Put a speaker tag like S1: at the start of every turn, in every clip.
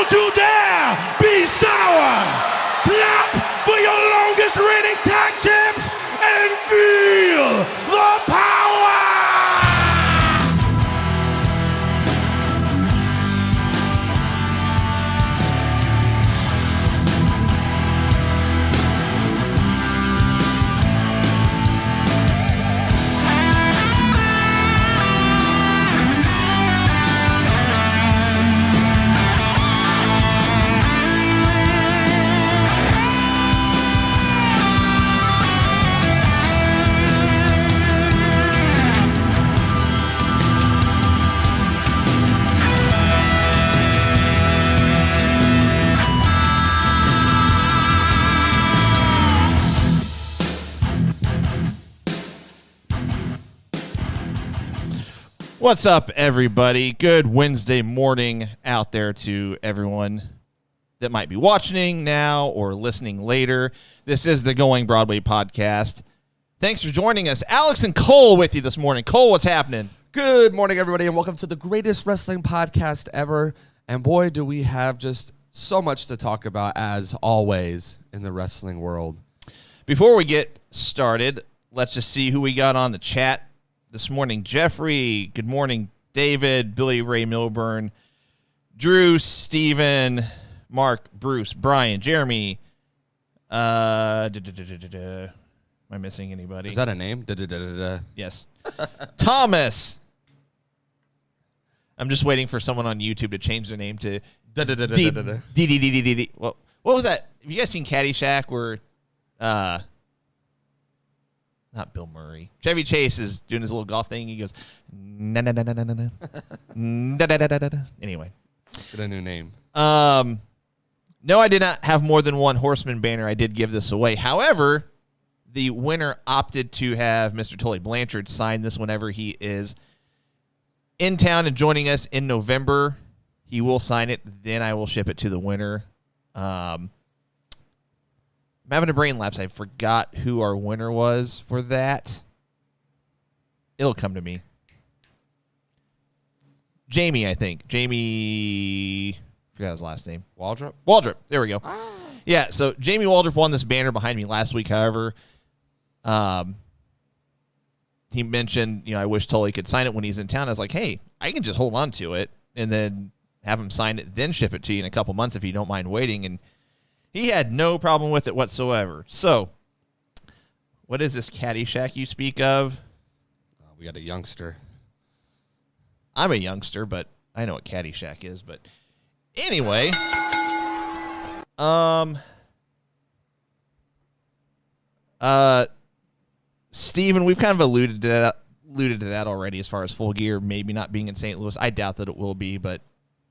S1: Don't you dare be sour. Clap for your longest reigning tag champs and feel the power.
S2: What's up, everybody? Good Wednesday morning out there to everyone that might be watching now or listening later. This is the Going Broadway podcast. Thanks for joining us. Alex and Cole with you this morning. Cole, what's happening?
S3: Good morning, everybody, and welcome to the greatest wrestling podcast ever. And boy, do we have just so much to talk about, as always, in the wrestling world.
S2: Before we get started, let's just see who we got on the chat this morning. Jeffrey, good morning. David, Billy Ray Milburn, Drew, Steven, Mark, Bruce, Brian, Jeremy. Am I missing anybody?
S3: Is that a name?
S2: Yes. Thomas. I'm just waiting for someone on YouTube to change their name to D. What was that? Have you guys seen Caddyshack where not Bill Murray, Chevy Chase is doing his little golf thing? He goes, na na na na na na na. Anyway,
S3: get a new name.
S2: No, I did not have more than one Horseman banner. I did give this away. However, the winner opted to have Mr. Tully Blanchard sign this whenever he is in town and joining us in November. He will sign it. Then I will ship it to the winner. I'm having a brain lapse. I forgot who our winner was for that. It'll come to me. Jamie, I think. Jamie, forgot his last name.
S3: Waldrop?
S2: Waldrop. There we go. Yeah, so Jamie Waldrop won this banner behind me last week. However, he mentioned, I wish Tully could sign it when he's in town. I was like, hey, I can just hold on to it and then have him sign it, then ship it to you in a couple months if you don't mind waiting. And he had no problem with it whatsoever. So, what is this Caddyshack you speak of?
S3: We got a youngster.
S2: I'm a youngster, but I know what Caddyshack is. But anyway, Steven, we've kind of alluded to that already as far as Full Gear maybe not being in St. Louis. I doubt that it will be, but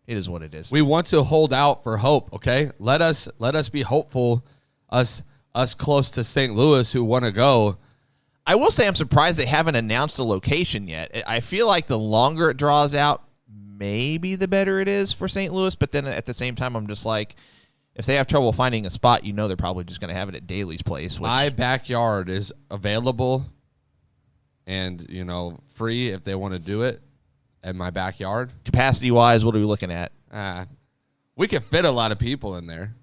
S2: it is what it is.
S3: We want to hold out for hope, okay? Let us be hopeful, us close to St. Louis who want to go.
S2: I will say I'm surprised they haven't announced a location yet. I feel like the longer it draws out, maybe the better it is for St. Louis, but then at the same time, I'm just like, if they have trouble finding a spot, they're probably just going to have it at Daly's place.
S3: My backyard is available and, free if they want to do it. In my backyard.
S2: Capacity-wise, what are we looking at?
S3: We can fit a lot of people in there.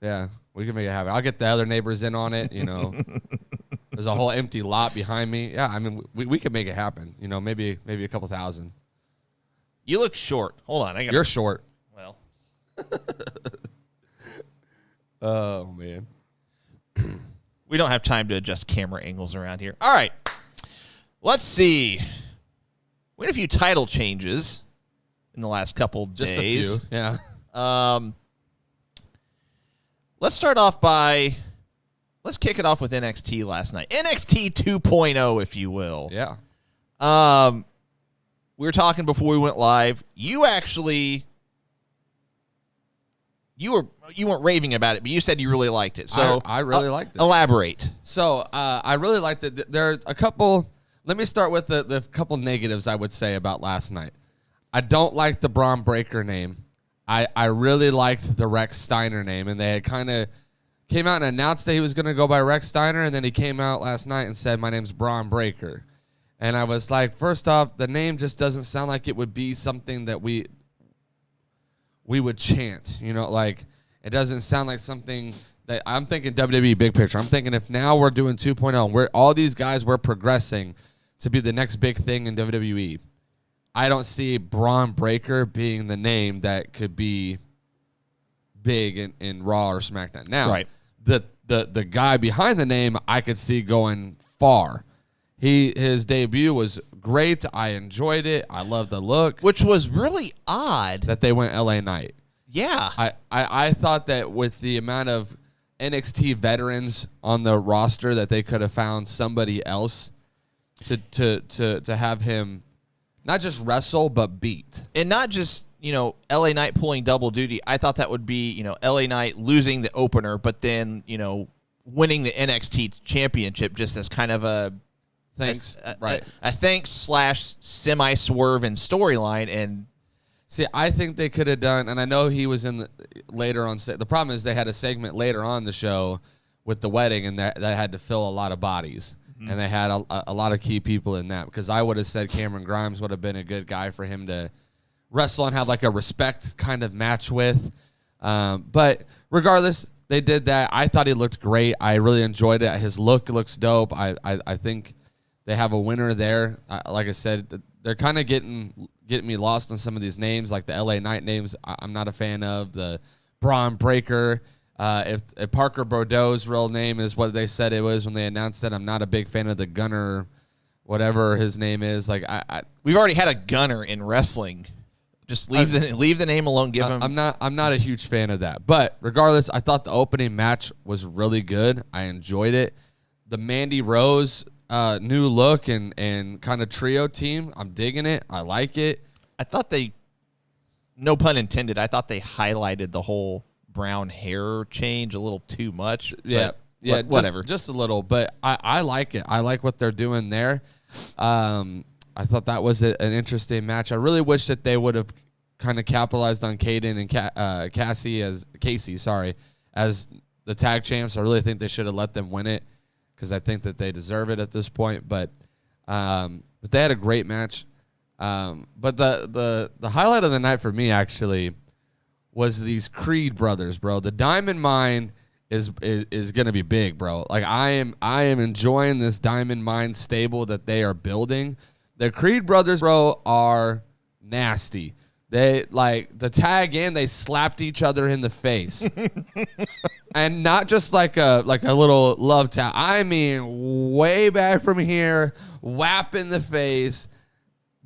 S3: Yeah, we can make it happen. I'll get the other neighbors in on it, There's a whole empty lot behind me. Yeah, I mean, we can make it happen. Maybe a couple thousand.
S2: You look short. Hold on.
S3: You're short.
S2: Well.
S3: Oh, man.
S2: We don't have time to adjust camera angles around here. All right. Let's see. We had a few title changes in the last couple days.
S3: Just a few, yeah.
S2: Let's start off let's kick it off with NXT last night. NXT 2.0, if you will.
S3: Yeah.
S2: We were talking before we went live. You weren't raving about it, but you said you really liked it. So
S3: I really liked it.
S2: Elaborate.
S3: So I really liked it. There are a couple. Let me start with the couple negatives I would say about last night. I don't like the Braun Breaker name. I really liked the Rex Steiner name, and they had kind of came out and announced that he was going to go by Rex Steiner, and then he came out last night and said, my name's Braun Breaker. And I was like, first off, the name just doesn't sound like it would be something that we we would chant. You know, like it doesn't sound like something that I'm thinking WWE big picture. I'm thinking if now we're doing 2.0, and we're all these guys we're progressing to be the next big thing in WWE. I don't see Braun Breaker being the name that could be big in Raw or SmackDown. Now,
S2: Right.
S3: the guy behind the name I could see going far. His debut was great. I enjoyed it. I love the look.
S2: Which was really odd.
S3: That they went LA Knight.
S2: Yeah.
S3: I thought that with the amount of NXT veterans on the roster that they could have found somebody else to have him not just wrestle but beat.
S2: And not just, LA Knight pulling double duty. I thought that would be, LA Knight losing the opener, but then, winning the NXT championship just as kind of a
S3: Thanks.
S2: a thanks / semi-swerve in storyline. And
S3: see, I think they could have done, and I know he was in later on. The problem is they had a segment later on the show with the wedding, and that had to fill a lot of bodies. And they had a lot of key people in that, because I would have said Cameron Grimes would have been a good guy for him to wrestle and have like a respect kind of match with. But regardless, they did that. I thought he looked great. I really enjoyed it. His look looks dope. I think they have a winner there. Like I said, they're kind of getting me lost on some of these names, like the LA Knight names. I'm not a fan of the Braun Breaker. If Parker Bordeaux's real name is what they said it was when they announced it, I'm not a big fan of the Gunner, whatever his name is. Like
S2: we've already had a Gunner in wrestling. Just leave the name alone. Give him.
S3: I'm not a huge fan of that. But regardless, I thought the opening match was really good. I enjoyed it. The Mandy Rose new look and kind of trio team, I'm digging it. I like it.
S2: I thought they, no pun intended, I thought they highlighted the whole brown hair change a little too much.
S3: Yeah,
S2: whatever.
S3: Just a little, but I like it. I like what they're doing there. I thought that was an interesting match. I really wish that they would have kind of capitalized on Caden and Casey as the tag champs. I really think they should have let them win it, because I think that they deserve it at this point. But they had a great match. But the highlight of the night for me actually was these Creed brothers, bro. The Diamond Mine is gonna be big, bro. Like I am enjoying this Diamond Mine stable that they are building. The Creed brothers, bro, are nasty. They like the tag in, they slapped each other in the face. And not just like a little love tap. I mean way back from here, whap in the face.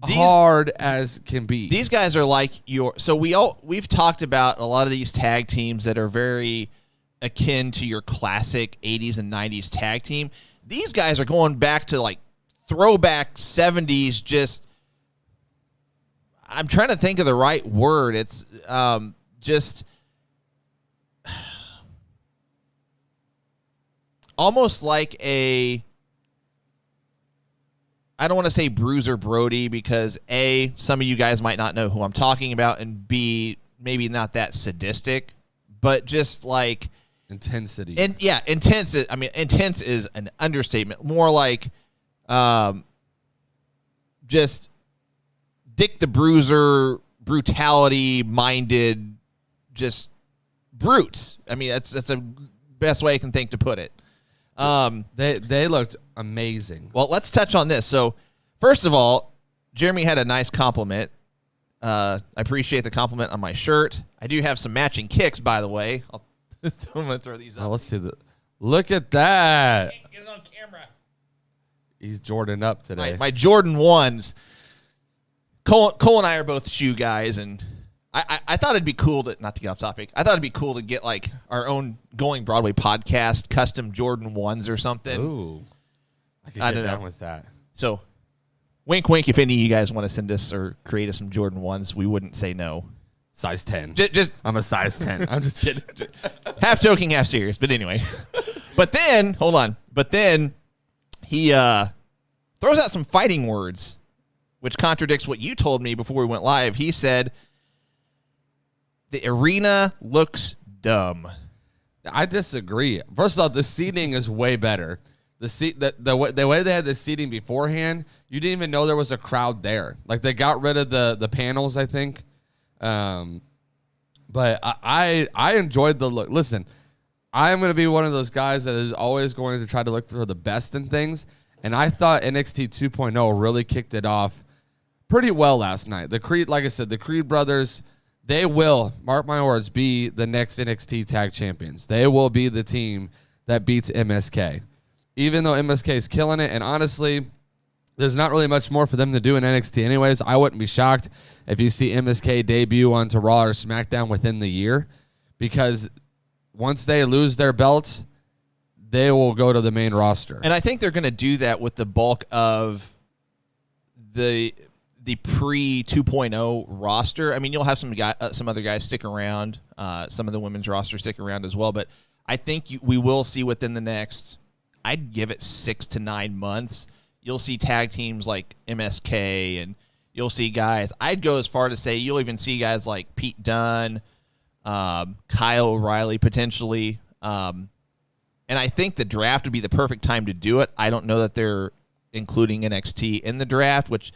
S3: Hard as can be.
S2: These guys are like we've talked about a lot of these tag teams that are very akin to your classic 80s and 90s tag team. These guys are going back to like throwback 70s. Just, I'm trying to think of the right word. It's just almost like I don't want to say Bruiser Brody, because A, some of you guys might not know who I'm talking about, and B, maybe not that sadistic, but just like
S3: intensity.
S2: And yeah, intense. I mean, intense is an understatement. More like just Dick the Bruiser, brutality minded, just brutes. I mean, that's a best way I can think to put it.
S3: They looked amazing.
S2: Well, let's touch on this. So, first of all, Jeremy had a nice compliment. I appreciate the compliment on my shirt. I do have some matching kicks, by the way. I'm going to throw these up.
S3: Oh, let's see. Look at that.
S2: Get it on camera.
S3: He's Jordan up today.
S2: My Jordan 1s. Cole and I are both shoe guys, and I thought it'd be cool to, not to get off topic, I thought it'd be cool to get like our own Going Broadway podcast, custom Jordan 1s or something.
S3: Ooh. I could get down with that.
S2: So, wink, wink, if any of you guys want to send us or create us some Jordan 1s, we wouldn't say no.
S3: Size 10.
S2: Just
S3: I'm a size 10. I'm just kidding.
S2: half joking, half serious. But anyway. But then, hold on. But then he throws out some fighting words, which contradicts what you told me before we went live. He said, the arena looks dumb.
S3: I disagree. First of all, the seating is way better. The way they had the seating beforehand, you didn't even know there was a crowd there. Like they got rid of the panels, I think. But I enjoyed the look. Listen, I'm going to be one of those guys that is always going to try to look for the best in things. And I thought NXT 2.0 really kicked it off pretty well last night. The Creed, like I said, the Creed brothers, they will, mark my words, be the next NXT tag champions. They will be the team that beats MSK. Even though MSK is killing it, and honestly, there's not really much more for them to do in NXT anyways. I wouldn't be shocked if you see MSK debut onto Raw or SmackDown within the year, because once they lose their belts, they will go to the main roster.
S2: And I think they're going to do that with the bulk of the pre 2.0 roster. I mean, you'll have some other guys stick around. Some of the women's roster stick around as well. But I think we will see within the next, I'd give it 6 to 9 months, you'll see tag teams like MSK, and you'll see guys. I'd go as far to say you'll even see guys like Pete Dunne, Kyle O'Reilly potentially. And I think the draft would be the perfect time to do it. I don't know that they're including NXT in the draft, which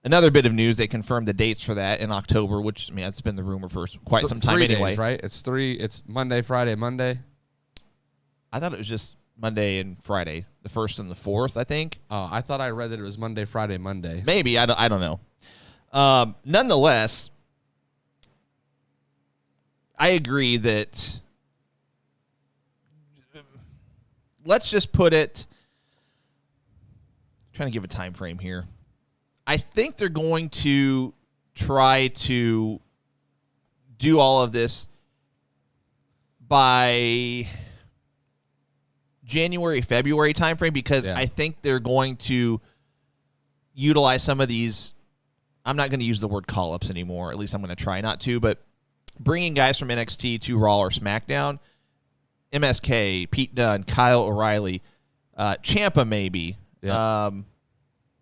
S2: another bit of news, they confirmed the dates for that in October, which, I mean, that's been the rumor for quite some time
S3: 3
S2: anyway.
S3: days, right? It's Monday, Friday, Monday.
S2: I thought it was just Monday and Friday, the 1st and the 4th, I think.
S3: Oh, I thought I read that it was Monday, Friday, Monday.
S2: Maybe. I don't know. Nonetheless, I agree that let's just put it, I'm trying to give a time frame here. I think they're going to try to do all of this by January, February timeframe, because I think they're going to utilize some of these. I'm not going to use the word call-ups anymore. At least I'm going to try not to. But bringing guys from NXT to Raw or SmackDown, MSK, Pete Dunne, Kyle O'Reilly, Ciampa maybe,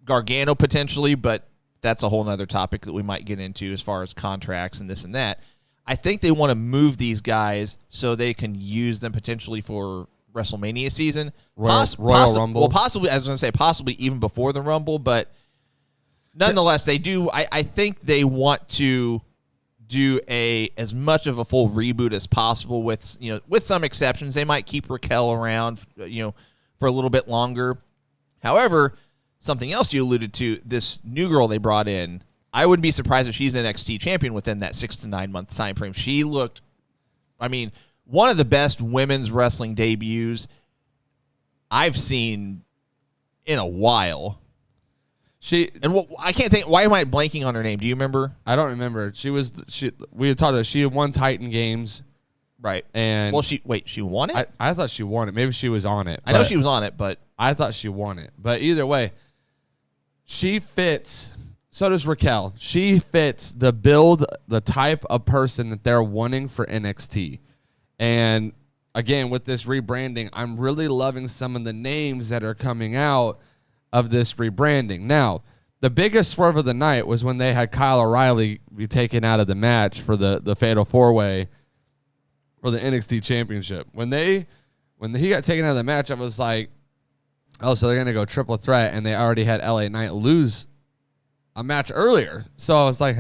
S2: Gargano potentially, but that's a whole other topic that we might get into as far as contracts and this and that. I think they want to move these guys so they can use them potentially for WrestleMania season.
S3: Royal Rumble.
S2: Well, possibly, I was going to say possibly even before the Rumble, but nonetheless, they do. I think they want to do as much of a full reboot as possible with some exceptions. They might keep Raquel around, for a little bit longer. However, something else you alluded to, this new girl they brought in, I wouldn't be surprised if she's an NXT champion within that 6 to 9 month time frame. She looked, one of the best women's wrestling debuts I've seen in a while. I can't think. Why am I blanking on her name? Do you remember?
S3: I don't remember. We had talked about she had won Titan Games,
S2: right?
S3: And
S2: she won it.
S3: I thought she won it. Maybe she was on it.
S2: I know she was on it, but
S3: I thought she won it. But either way, she fits. So does Raquel. She fits the build, the type of person that they're wanting for NXT. And again, with this rebranding, I'm really loving some of the names that are coming out of this rebranding. Now, the biggest swerve of the night was when they had Kyle O'Reilly be taken out of the match for the Fatal 4-Way for the NXT Championship. When he got taken out of the match, I was like, oh, so they're going to go triple threat, and they already had LA Knight lose a match earlier. So I was like,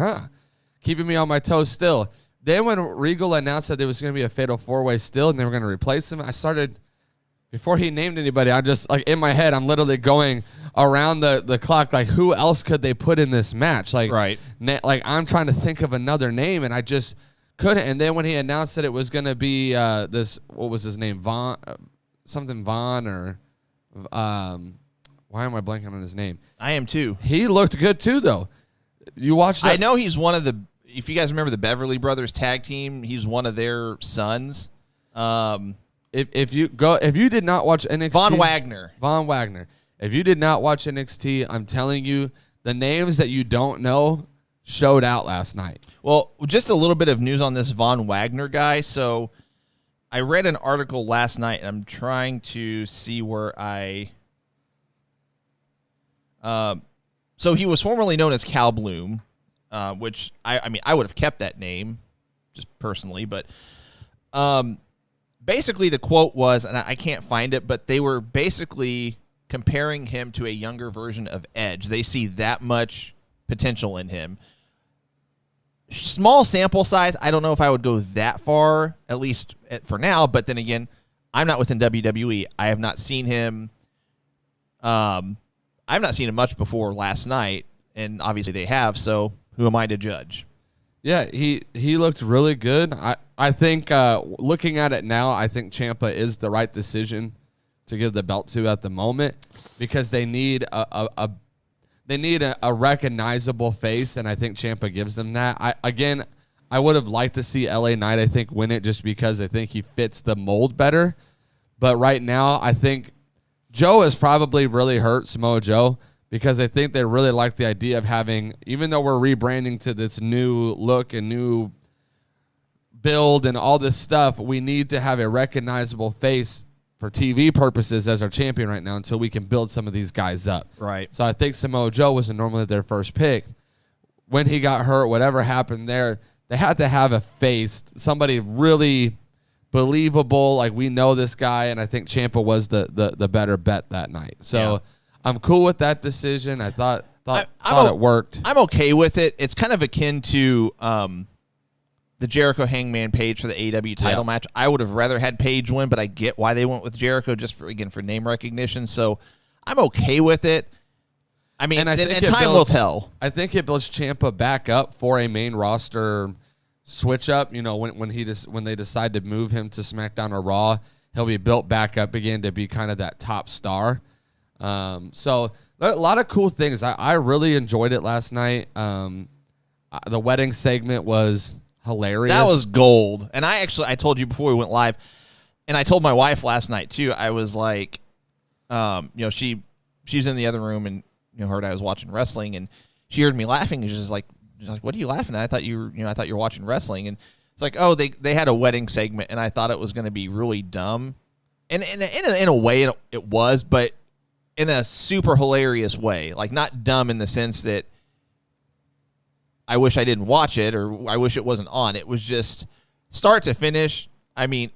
S3: keeping me on my toes still. Then when Regal announced that there was going to be a Fatal 4-Way still and they were going to replace him, I started, before he named anybody, I just, in my head, I'm literally going around the clock, who else could they put in this match?
S2: Right.
S3: I'm trying to think of another name, and I just couldn't. And then when he announced that it was going to be this, what was his name? Vaughn, or why am I blanking on his name?
S2: I am too.
S3: He looked good too, though. You watched that?
S2: I know he's one of the, if you guys remember the Beverly Brothers tag team, he's one of their sons.
S3: If you did not watch NXT,
S2: Von Wagner.
S3: If you did not watch NXT, I'm telling you, the names that you don't know showed out last night.
S2: Well, just a little bit of news on this Von Wagner guy. So I read an article last night, and I'm trying to see where so he was formerly known as Cal Bloom, which I would have kept that name just personally, but basically the quote was, and I can't find it, but they were basically comparing him to a younger version of Edge. They see that much potential in him. small sample size. I don't know if I would go that far, at least for now. But then again, I'm not within WWE. I have not seen him. I've not seen him much before last night, and obviously they have. So who am I to judge?
S3: Yeah, he looked really good. I think looking at it now, I think Ciampa is the right decision to give the belt to at the moment because they need a recognizable face, and I think Ciampa gives them that. I would have liked to see LA Knight, I think, win it just because I think he fits the mold better. But right now, I think Joe is probably really hurt, Samoa Joe, because I think they really like the idea of having, even though we're rebranding to this new look and new build and all this stuff, we need to have a recognizable face for TV purposes as our champion right now until we can build some of these guys up.
S2: Right.
S3: So I think Samoa Joe was normally their first pick. When he got hurt, whatever happened there, they had to have a face, somebody really believable, like we know this guy, and I think Ciampa was the better bet that night. So yeah. I'm cool with that decision. I thought it worked.
S2: I'm okay with it. It's kind of akin to the Jericho Hangman Page for the AEW title match. I would have rather had Page win, but I get why they went with Jericho just for name recognition. So I'm okay with it. I mean, and time will tell.
S3: I think it builds Ciampa back up for a main roster switch up. You know, when they decide to move him to SmackDown or Raw, he'll be built back up again to be kind of that top star. So a lot of cool things. I really enjoyed it last night. The wedding segment was hilarious.
S2: That was gold. And I told you before we went live, and I told my wife last night too. I was like, she's in the other room and heard I was watching wrestling, and she heard me laughing, and she's just like, "What are you laughing at? I thought you were watching wrestling." And it's like, oh, they had a wedding segment, and I thought it was going to be really dumb, and in a way it was, but in a super hilarious way, like not dumb in the sense that I wish I didn't watch it or I wish it wasn't on. It was just start to finish. I mean,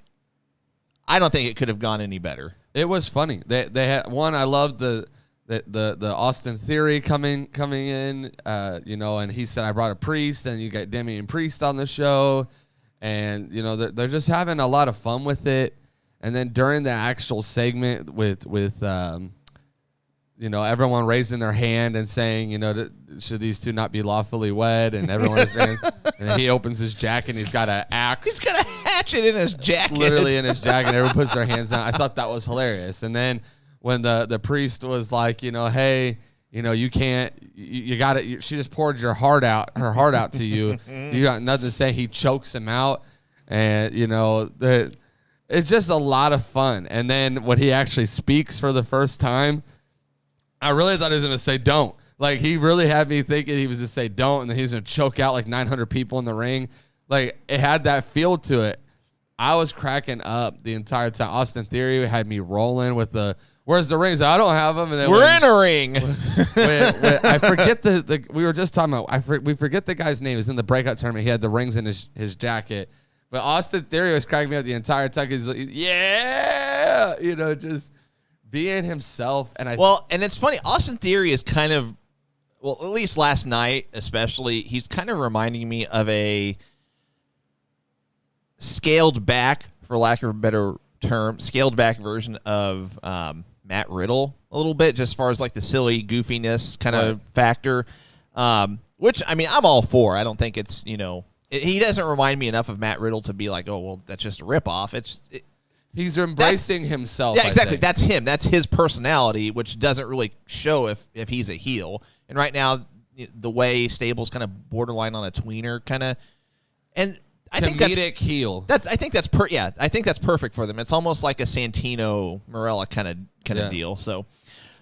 S2: I don't think it could have gone any better.
S3: It was funny. They had one. I loved the Austin Theory coming in, and he said, I brought a priest, and you got Damian Priest on the show, and they're just having a lot of fun with it. And then during the actual segment with everyone raising their hand and saying, should these two not be lawfully wed? And everyone is and he opens his jacket and he's got an axe.
S2: He's got a hatchet in his jacket.
S3: Literally in his jacket. And everyone puts their hands down. I thought that was hilarious. And then when the priest was like, hey, you can't, you got it. She just poured her heart out to you. You got nothing to say. He chokes him out. And, it's just a lot of fun. And then when he actually speaks for the first time, I really thought he was going to say don't. Like, he really had me thinking he was going to say don't, and then he was going to choke out like 900 people in the ring. Like, it had that feel to it. I was cracking up the entire time. Austin Theory had me rolling with where's the rings? I don't have them. And then
S2: we're in a ring.
S3: I forget we were just talking about, we forget the guy's name. He was in the breakout tournament. He had the rings in his jacket. But Austin Theory was cracking me up the entire time. He's like, yeah, just being himself. And
S2: and it's funny. Austin Theory is kind of, at least last night especially, he's kind of reminding me of a scaled back, for lack of a better term, scaled back version of Matt Riddle a little bit, just as far as like the silly goofiness kind of factor, which, I mean, I'm all for. I don't think it's, he doesn't remind me enough of Matt Riddle to be like, oh, well, that's just a ripoff.
S3: He's embracing himself.
S2: Yeah, exactly. That's him. That's his personality, which doesn't really show if he's a heel. And right now, the way Stable's kind of borderline on a tweener kind of, and I think that's
S3: heel.
S2: I think that's perfect for them. It's almost like a Santino Morella kind of deal. So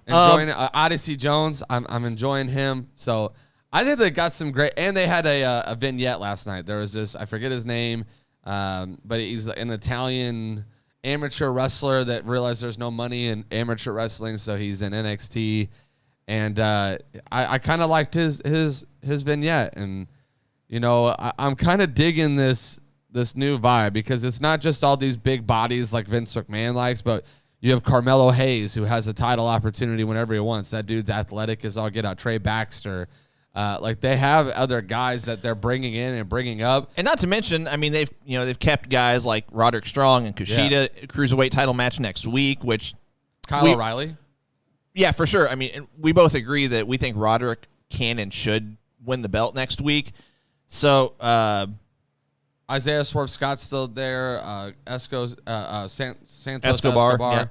S3: enjoying Odyssey Jones. I'm enjoying him. So I think they got some great, and they had a vignette last night. There was this, I forget his name, but he's an Italian amateur wrestler that realized there's no money in amateur wrestling, so he's in NXT, and I kind of liked his vignette, and I'm kind of digging this new vibe because it's not just all these big bodies like Vince McMahon likes, but you have Carmelo Hayes who has a title opportunity whenever he wants. That dude's athletic as all get out. Trey Baxter, Like they have other guys that they're bringing in and bringing up.
S2: And not to mention, I mean, they've kept guys like Roderick Strong and Kushida, cruiserweight title match next week, which
S3: Kyle O'Reilly. Yeah,
S2: for sure. I mean, and we both agree that we think Roderick can and should win the belt next week. So
S3: Isaiah Swerve Scott's still there. Santos
S2: Escobar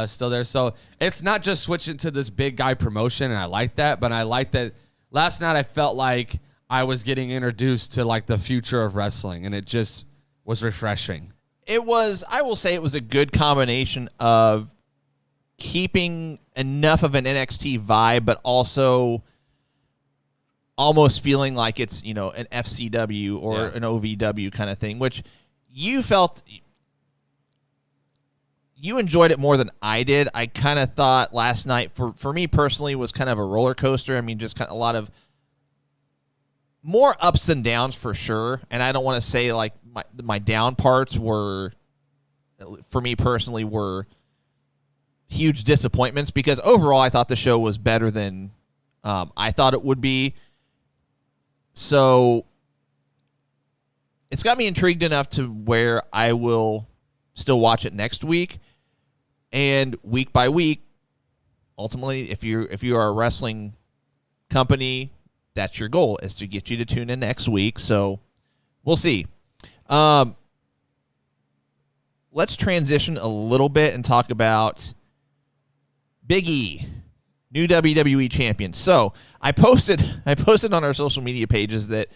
S3: still there. So it's not just switching to this big guy promotion, and I like that. But I like that last night I felt like I was getting introduced to like the future of wrestling, and it just was refreshing.
S2: I will say it was a good combination of keeping enough of an NXT vibe, but also almost feeling like it's, an FCW or an OVW kind of thing, which you felt you enjoyed it more than I did. I kind of thought last night, for me personally, was kind of a roller coaster. I mean, just kind of a lot of more ups than downs for sure. And I don't want to say like my down parts were, for me personally, were huge disappointments, because overall I thought the show was better than I thought it would be. So it's got me intrigued enough to where I will still watch it next week. And week by week, ultimately, if you are a wrestling company, that's your goal, is to get you to tune in next week. So we'll see. Let's transition a little bit and talk about Big E, new WWE champion. So I posted on our social media pages that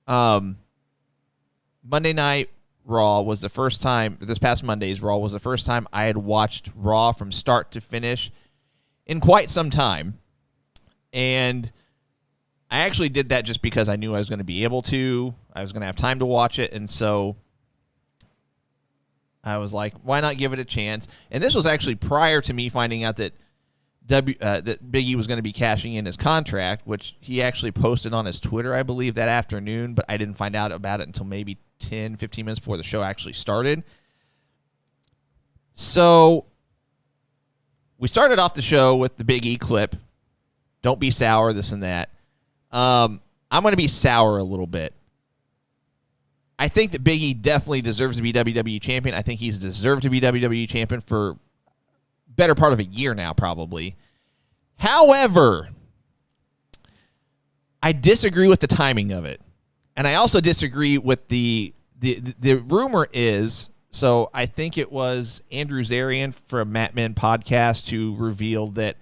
S2: Monday Night Raw was the first time, this past Monday's Raw was the first time I had watched Raw from start to finish in quite some time. And I actually did that just because I knew I was going to be able to. I was going to have time to watch it. And so I was like, why not give it a chance? And this was actually prior to me finding out that that Big E was going to be cashing in his contract, which he actually posted on his Twitter, I believe, that afternoon, but I didn't find out about it until maybe 10, 15 minutes before the show actually started. So we started off the show with the Big E clip. Don't be sour, this and that. I'm going to be sour a little bit. I think that Big E definitely deserves to be WWE champion. I think he's deserved to be WWE champion for better part of a year now, probably. However, I disagree with the timing of it. And I also disagree with the rumor is, so I think it was Andrew Zarian from Matt Men Podcast who revealed that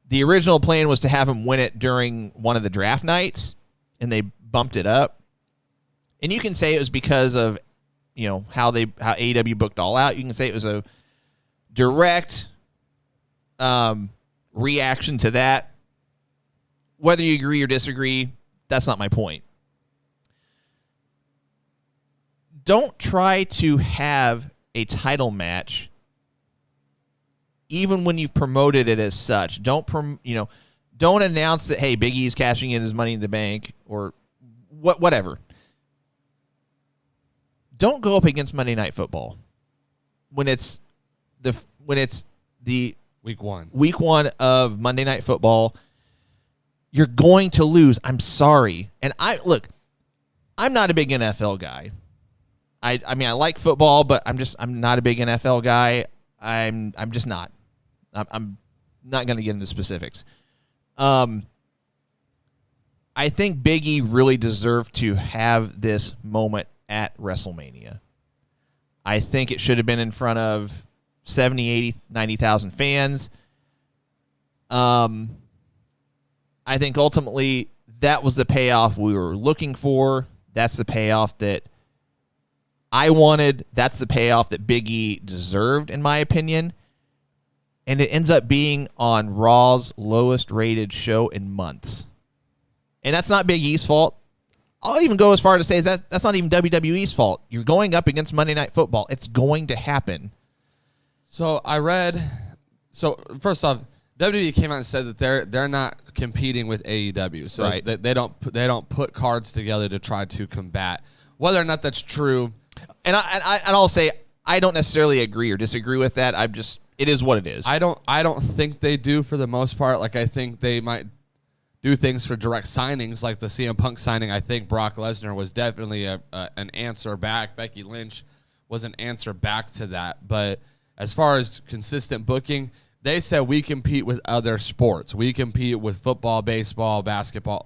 S2: the original plan was to have him win it during one of the draft nights, and they bumped it up. And you can say it was because of, how AEW booked All Out. You can say it was a direct reaction to that. Whether you agree or disagree, that's not my point. Don't try to have a title match even when you've promoted it as such. Don't announce that, hey, Big E's cashing in his Money in the Bank or whatever. Don't go up against Monday Night Football when it's the
S3: week
S2: one of Monday Night Football. You're going to lose. I'm sorry. And I'm not a big NFL guy. I mean, I like football, but I'm not a big NFL guy. I'm just not. I'm not going to get into specifics. I think Big E really deserved to have this moment at WrestleMania. I think it should have been in front of 70, 80, 90,000 fans. I think ultimately that was the payoff we were looking for. That's the payoff that I wanted. That's the payoff that Big E deserved, in my opinion. And it ends up being on Raw's lowest rated show in months. And that's not Big E's fault. I'll even go as far to say that's not even WWE's fault. You're going up against Monday Night Football. It's going to happen.
S3: So first off, WWE came out and said that they're not competing with AEW. So
S2: right.
S3: they don't put cards together to try to combat. Whether or not that's true.
S2: And I'll say I don't necessarily agree or disagree with that. It is what it is.
S3: I don't think they do for the most part. Like, I think they might do things for direct signings like the CM Punk signing. I think Brock Lesnar was definitely an answer back. Becky Lynch was an answer back to that. But as far as consistent booking, they said we compete with other sports. We compete with football, baseball, basketball,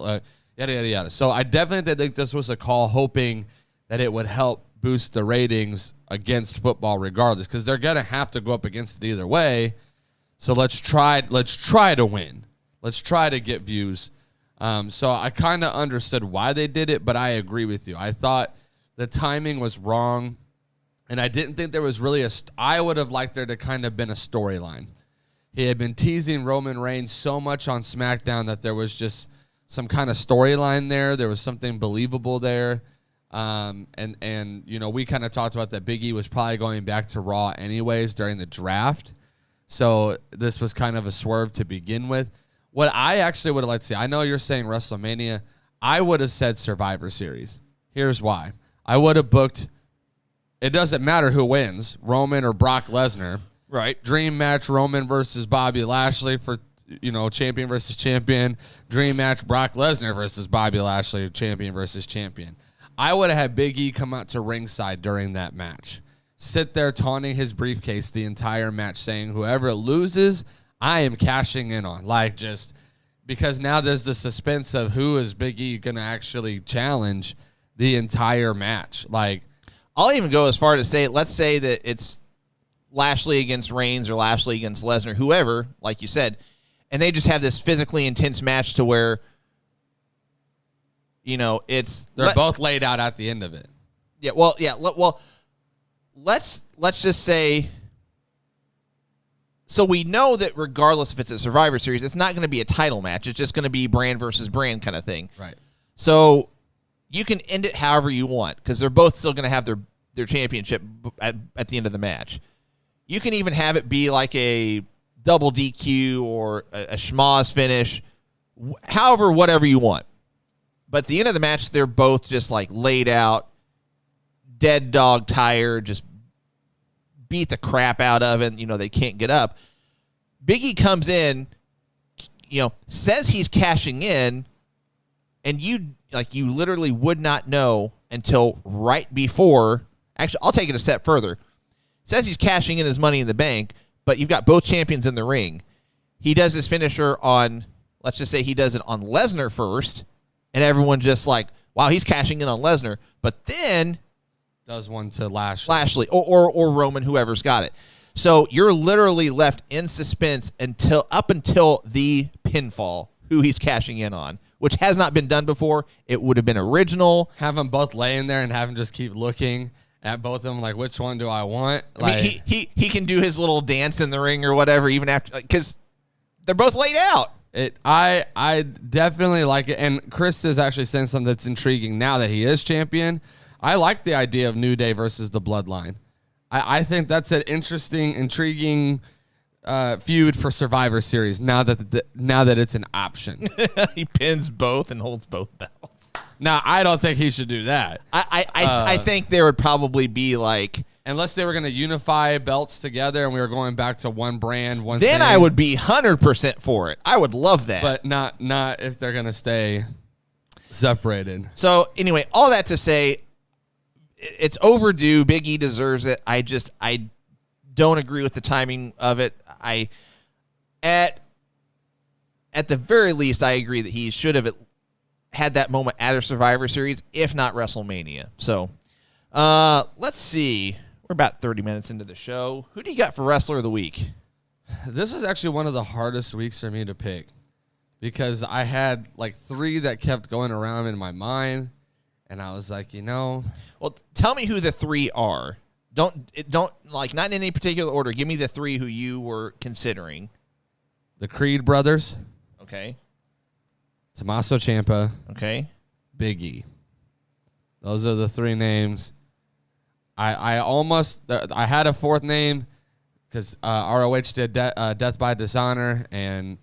S3: yada, yada, yada. So I definitely think this was a call hoping that it would help boost the ratings against football regardless, because they're going to have to go up against it either way. So let's try to win. Let's try to get views. So I kind of understood why they did it, but I agree with you. I thought the timing was wrong, and I didn't think there was really I would have liked there to kind of been a storyline. He had been teasing Roman Reigns so much on SmackDown that there was just some kind of storyline there. There was something believable there. And you know, we kind of talked about that Big E was probably going back to Raw anyways during the draft. So this was kind of a swerve to begin with. What I actually would have liked to see, I know you're saying WrestleMania. I would have said Survivor Series. Here's why. I would have booked, it doesn't matter who wins, Roman or Brock Lesnar.
S2: Right.
S3: Dream match, Roman versus Bobby Lashley for, you know, champion versus champion. Dream match, Brock Lesnar versus Bobby Lashley, champion versus champion. I would have had Big E come out to ringside during that match. Sit there taunting his briefcase the entire match, saying whoever loses, I am cashing in on. Like, just because now there's the suspense of who is Big E going to actually challenge the entire match. Like,
S2: I'll even go as far to say, let's say that it's Lashley against Reigns or Lashley against Lesnar, whoever, like you said, and they just have this physically intense match to where, you know,
S3: they're both laid out at the end of it.
S2: Yeah, well, let's just say, so we know that regardless if it's a Survivor Series, it's not going to be a title match. It's just going to be brand versus brand kind of thing.
S3: Right.
S2: So you can end it however you want because they're both still going to have their championship at the end of the match. You can even have it be like a double DQ or a schmoz finish, however, whatever you want. But at the end of the match, they're both just like laid out, dead dog tired, just beat the crap out of it. You know, they can't get up. Big E comes in, you know, says he's cashing in, and you literally would not know until right before. Actually, I'll take it a step further. Says he's cashing in his Money in the Bank, but you've got both champions in the ring. He does his finisher on, let's just say he does it on Lesnar first, and everyone just like, wow, he's cashing in on Lesnar. But then
S3: does one to
S2: Lashley or Roman, whoever's got it. So you're literally left in suspense up until the pinfall, who he's cashing in on, which has not been done before. It would have been original.
S3: Have them both laying there and have them just keep looking at both of them like, which one do I want? Like,
S2: I mean, he can do his little dance in the ring or whatever, even after, because they're both laid out.
S3: I definitely like it. And Chris is actually saying something that's intriguing now that he is champion. I like the idea of New Day versus the Bloodline. I think that's an interesting, intriguing feud for Survivor Series now that it's an option.
S2: He pins both and holds both belts.
S3: Now, I don't think he should do that.
S2: I think there would probably be like,
S3: unless they were going to unify belts together and we were going back to one brand, one
S2: then
S3: thing.
S2: I would be 100% for it. I would love that.
S3: But not if they're going to stay separated.
S2: So anyway, all that to say, it's overdue. Big E deserves it. I don't agree with the timing of it. At the very least, I agree that he should have had that moment at a Survivor Series, if not WrestleMania. So let's see. We're about 30 minutes into the show. Who do you got for Wrestler of the Week?
S3: This was actually one of the hardest weeks for me to pick because I had like 3 that kept going around in my mind. And I was like,
S2: Well, tell me who the 3 are. Don't like, not in any particular order. Give me the 3 who you were considering.
S3: The Creed brothers.
S2: Okay.
S3: Tommaso Ciampa.
S2: Okay.
S3: Big E. Those are the 3 names. I almost I had a 4th name because ROH did Death by Dishonor, and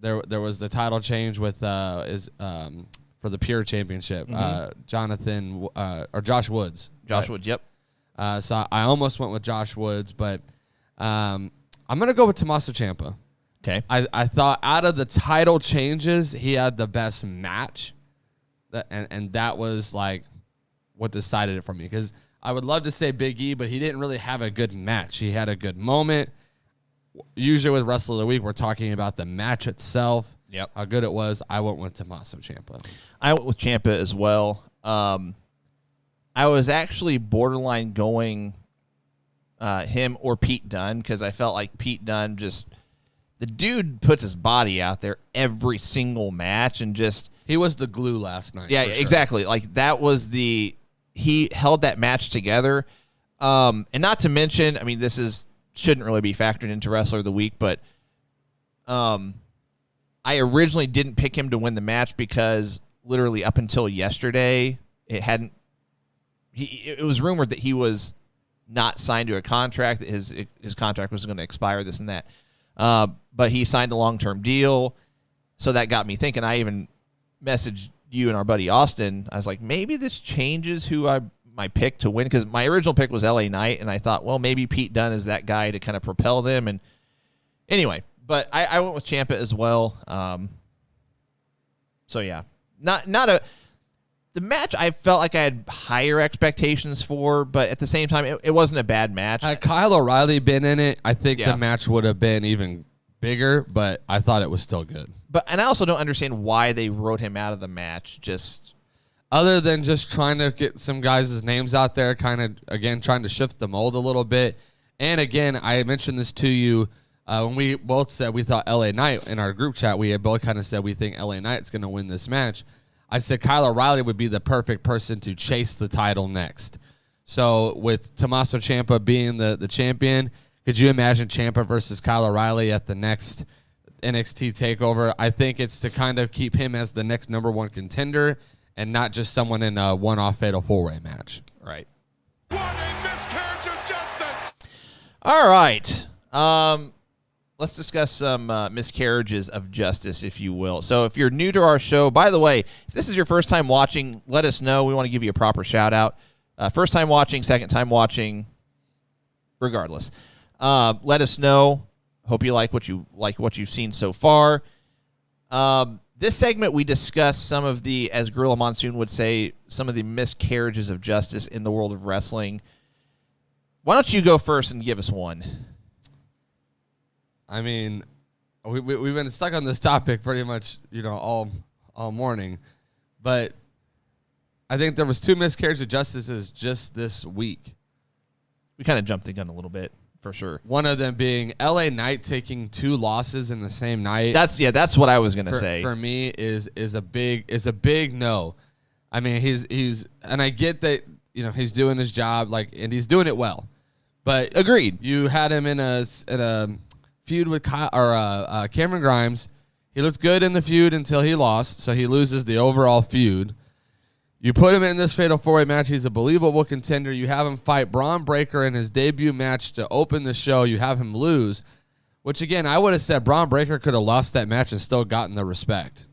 S3: there was the title change with for the Pure Championship, Jonathan or Josh Woods.
S2: Woods, yep.
S3: So I almost went with Josh Woods, but I'm gonna go with Tommaso Ciampa
S2: Okay.
S3: I thought out of the title changes, he had the best match. And that was like what decided it for me. Because I would love to say Big E, but he didn't really have a good match. He had a good moment. Usually with Wrestler of the Week, we're talking about the match itself.
S2: Yep.
S3: How good it was. I went with Tommaso Ciampa.
S2: I went with Ciampa as well. I was actually borderline going him or Pete Dunne because I felt like Pete Dunne the dude puts his body out there every single match and
S3: he was the glue last night.
S2: Yeah, exactly. Like that was he held that match together. And not to mention, I mean, shouldn't really be factored into Wrestler of the Week, but I originally didn't pick him to win the match because literally up until yesterday, it was rumored that he was not signed to a contract, that his contract was going to expire, this and that. But he signed a long-term deal, so that got me thinking. I even messaged you and our buddy Austin. I was like, maybe this changes who my pick to win, because my original pick was LA Knight, and I thought, well, maybe Pete Dunne is that guy to kind of propel them. And anyway, but I went with Ciampa as well. So yeah, the match I felt like I had higher expectations for, but at the same time, it wasn't a bad match.
S3: Had Kyle O'Reilly been in it, I think the match would have been even bigger, but I thought it was still good.
S2: And I also don't understand why they wrote him out of the match, just
S3: other than just trying to get some guys' names out there, kind of, again, trying to shift the mold a little bit. And again, I mentioned this to you when we both said we thought LA Knight in our group chat. We had both kind of said we think LA Knight's going to win this match. I said Kyle O'Reilly would be the perfect person to chase the title next. So with Tommaso Ciampa being the champion, could you imagine Ciampa versus Kyle O'Reilly at the next NXT TakeOver? I think it's to kind of keep him as the next number one contender and not just someone in a one-off fatal four-way match.
S2: Right.
S1: What a miscarriage of justice!
S2: All right. Let's discuss some miscarriages of justice, if you will. So if you're new to our show, by the way, if this is your first time watching, let us know. We want to give you a proper shout-out. First time watching, second time watching, regardless. Let us know. Hope you like what you've seen so far. This segment, we discuss some of the, as Gorilla Monsoon would say, some of the miscarriages of justice in the world of wrestling. Why don't you go first and give us one?
S3: I mean, we've been stuck on this topic pretty much, all morning. But I think there was 2 miscarriages of justices just this week.
S2: We kind of jumped the gun a little bit, for sure.
S3: One of them being LA Knight taking 2 losses in the same night.
S2: That's what I was gonna say.
S3: For me, is a big no. I mean, he's and I get that he's doing his job, and he's doing it well. But
S2: agreed.
S3: You had him in a feud with Cameron Grimes. He looked good in the feud until he lost, so he loses the overall feud. You put him in this Fatal 4-Way match. He's a believable contender. You have him fight Braun Breaker in his debut match to open the show. You have him lose, which, again, I would have said Braun Breaker could have lost that match and still gotten the respect.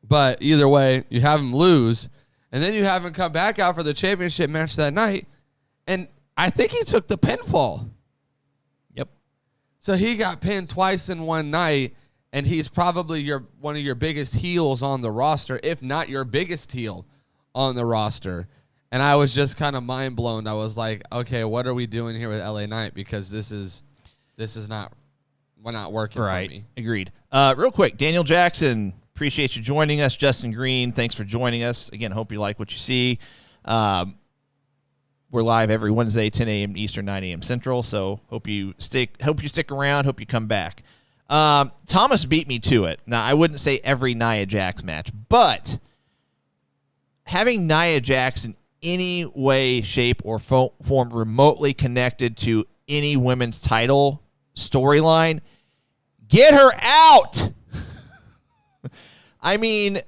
S3: But either way, you have him lose, and then you have him come back out for the championship match that night, and I think he took the pinfall.
S2: Yep.
S3: So he got pinned twice in one night, and he's probably one of your biggest heels on the roster, if not your biggest heel on the roster. And I was just kind of mind blown. I was like, okay, what are we doing here with LA Knight? Because this is not working for me.
S2: Agreed. Real quick, Daniel Jackson, appreciate you joining us. Justin Green, thanks for joining us. Again, hope you like what you see. We're live every Wednesday, 10 a.m. Eastern, 9 a.m. Central. So hope you stick around. Hope you come back. Thomas beat me to it. Now, I wouldn't say every Nia Jax match, but having Nia Jax in any way, shape, or form remotely connected to any women's title storyline, get her out. I mean,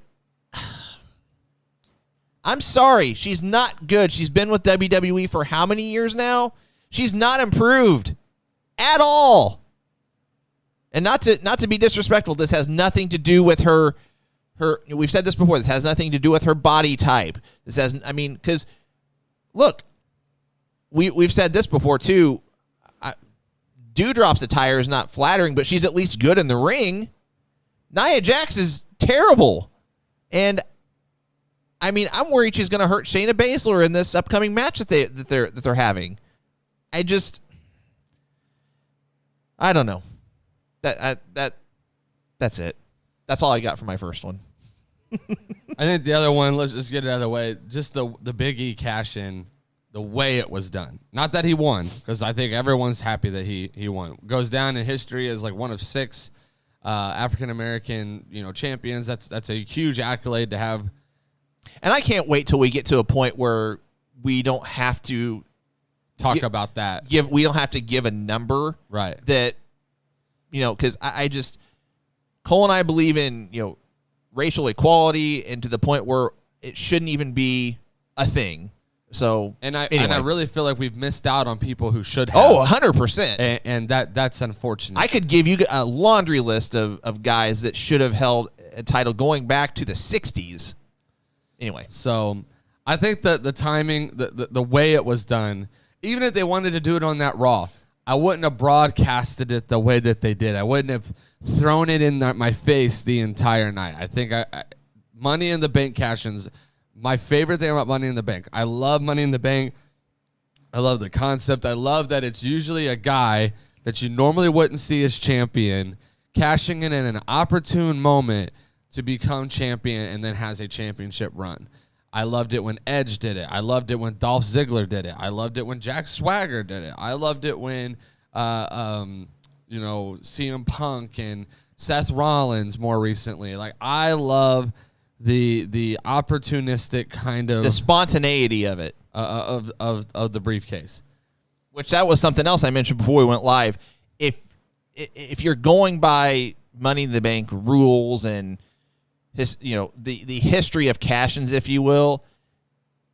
S2: I'm sorry. She's not good. She's been with WWE for how many years now? She's not improved at all. And not to be disrespectful, this has nothing to do with her. We've said this before. This has nothing to do with her body type. Because look, we've said this before too. Dewdrop's attire is not flattering, but she's at least good in the ring. Nia Jax is terrible. And I mean, I'm worried she's going to hurt Shayna Baszler in this upcoming match that they're having. I don't know. That's it. That's all I got for my first one.
S3: I think the other one, let's just get it out of the way. Just the Big E cash in, the way it was done. Not that he won, because I think everyone's happy that he won. Goes down in history as like one of 6 African American champions. That's a huge accolade to have.
S2: And I can't wait till we get to a point where we don't have to
S3: talk about that.
S2: We don't have to give a number,
S3: right?
S2: That because I just Cole and I believe in racial equality, and to the point where it shouldn't even be a thing. So
S3: anyway.
S2: And
S3: I really feel like we've missed out on people who should have.
S2: 100%.
S3: And that's unfortunate.
S2: I could give you a laundry list of guys that should have held a title going back to the 60s. Anyway.
S3: So I think that the timing, the way it was done, even if they wanted to do it on that Raw, I wouldn't have broadcasted it the way that they did. I wouldn't have thrown it in my face the entire night. I think Money in the Bank cash-ins, my favorite thing about Money in the Bank. I love Money in the Bank. I love the concept. I love that it's usually a guy that you normally wouldn't see as champion cashing in an opportune moment to become champion and then has a championship run. I loved it when Edge did it. I loved it when Dolph Ziggler did it. I loved it when Jack Swagger did it. I loved it when CM Punk and Seth Rollins more recently. Like, I love the opportunistic kind of
S2: the spontaneity of it
S3: of the briefcase,
S2: which that was something else I mentioned before we went live. If you're going by Money in the Bank rules and the history of cash-ins, if you will,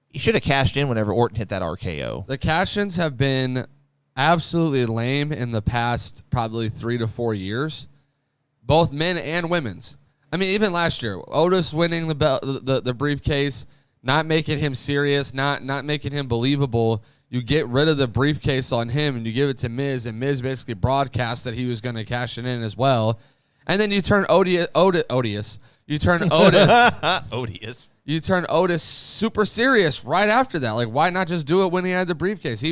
S2: he should have cashed in whenever Orton hit that RKO.
S3: The cash-ins have been absolutely lame in the past probably 3 to 4 years, both men and women's. I mean, even last year, Otis winning the belt, the briefcase, not making him serious, not making him believable. You get rid of the briefcase on him and you give it to Miz, and Miz basically broadcast that he was going to cash it in as well. And then you turn Odious. You turn Otis. You turn Otis super serious right after that. Like, why not just do it when he had the briefcase?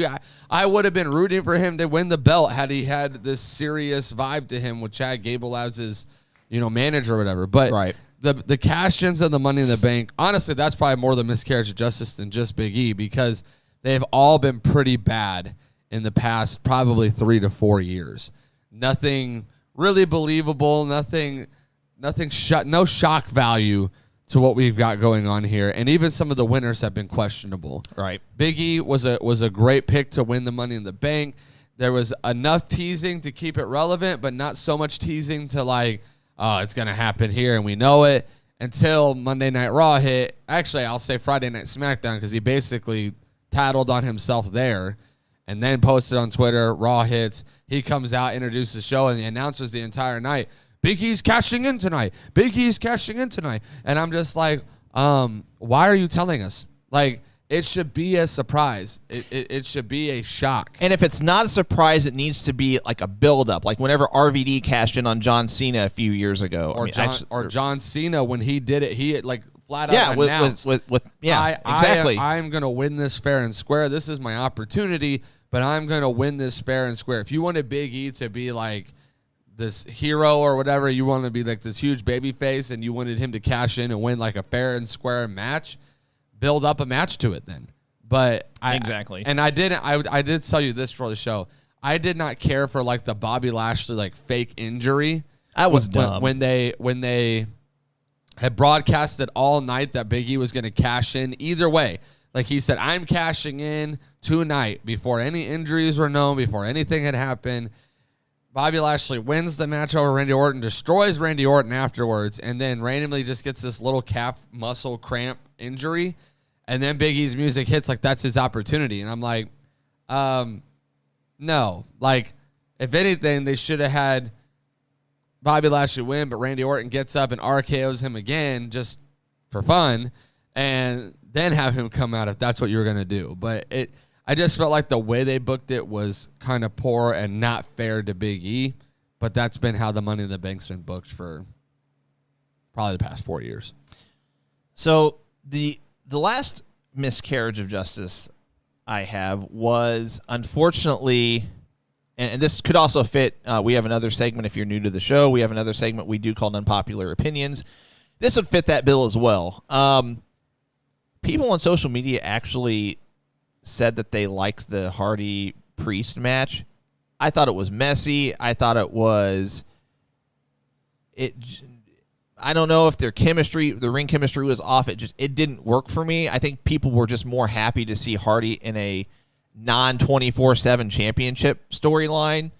S3: I would have been rooting for him to win the belt had he had this serious vibe to him with Chad Gable as his, manager or whatever. But
S2: right.
S3: The cash-ins and the Money in the Bank, honestly, that's probably more the miscarriage of justice than just Big E, because they've all been pretty bad in the past probably 3 to 4 years. Nothing really believable, no shock value to what we've got going on here, and even some of the winners have been questionable.
S2: Right.
S3: Big E was a great pick to win the Money in the Bank. There was enough teasing to keep it relevant, but not so much teasing to like, oh, it's going to happen here and we know it, until Monday Night Raw hit. Actually, I'll say Friday Night SmackDown, because he basically tattled on himself there and then posted on Twitter. Raw hits. He comes out, introduces the show, and he announces the entire night, Big E's cashing in tonight. Big E's cashing in tonight. And I'm just like, why are you telling us? Like, it should be a surprise. It should be a shock.
S2: And if it's not a surprise, it needs to be like a build-up. Like whenever RVD cashed in on John Cena a few years ago.
S3: Or John Cena, when he did it, he had like flat out announced.
S2: Exactly.
S3: I'm going to win this fair and square. This is my opportunity, but I'm going to win this fair and square. If you wanted Big E to be like this hero or whatever, you want to be like this huge baby face, and you wanted him to cash in and win like a fair and square match, build up a match to it then. But I did tell you this for the show. I did not care for like the Bobby Lashley like fake injury.
S2: That was dumb.
S3: When they had broadcasted all night that Big E was going to cash in either way. Like he said, I'm cashing in tonight, before any injuries were known, before anything had happened. Bobby Lashley wins the match over Randy Orton, destroys Randy Orton afterwards, and then randomly just gets this little calf muscle cramp injury. And then Big E's music hits like that's his opportunity. And I'm like, no. Like, if anything, they should have had Bobby Lashley win, but Randy Orton gets up and RKOs him again just for fun, and then have him come out if that's what you were going to do. But I just felt like the way they booked it was kind of poor and not fair to Big E, but that's been how the Money in the Bank's been booked for probably the past 4 years.
S2: So the last miscarriage of justice I have was, unfortunately, and this could also fit, we have another segment, if you're new to the show, we have another segment we do called Unpopular Opinions. This would fit that bill as well. People on social media actually said that they liked the Hardy-Priest match. I thought it was messy. I thought it was... I don't know if their chemistry, the ring chemistry was off. It didn't work for me. I think people were just more happy to see Hardy in a non-24/7 championship storyline,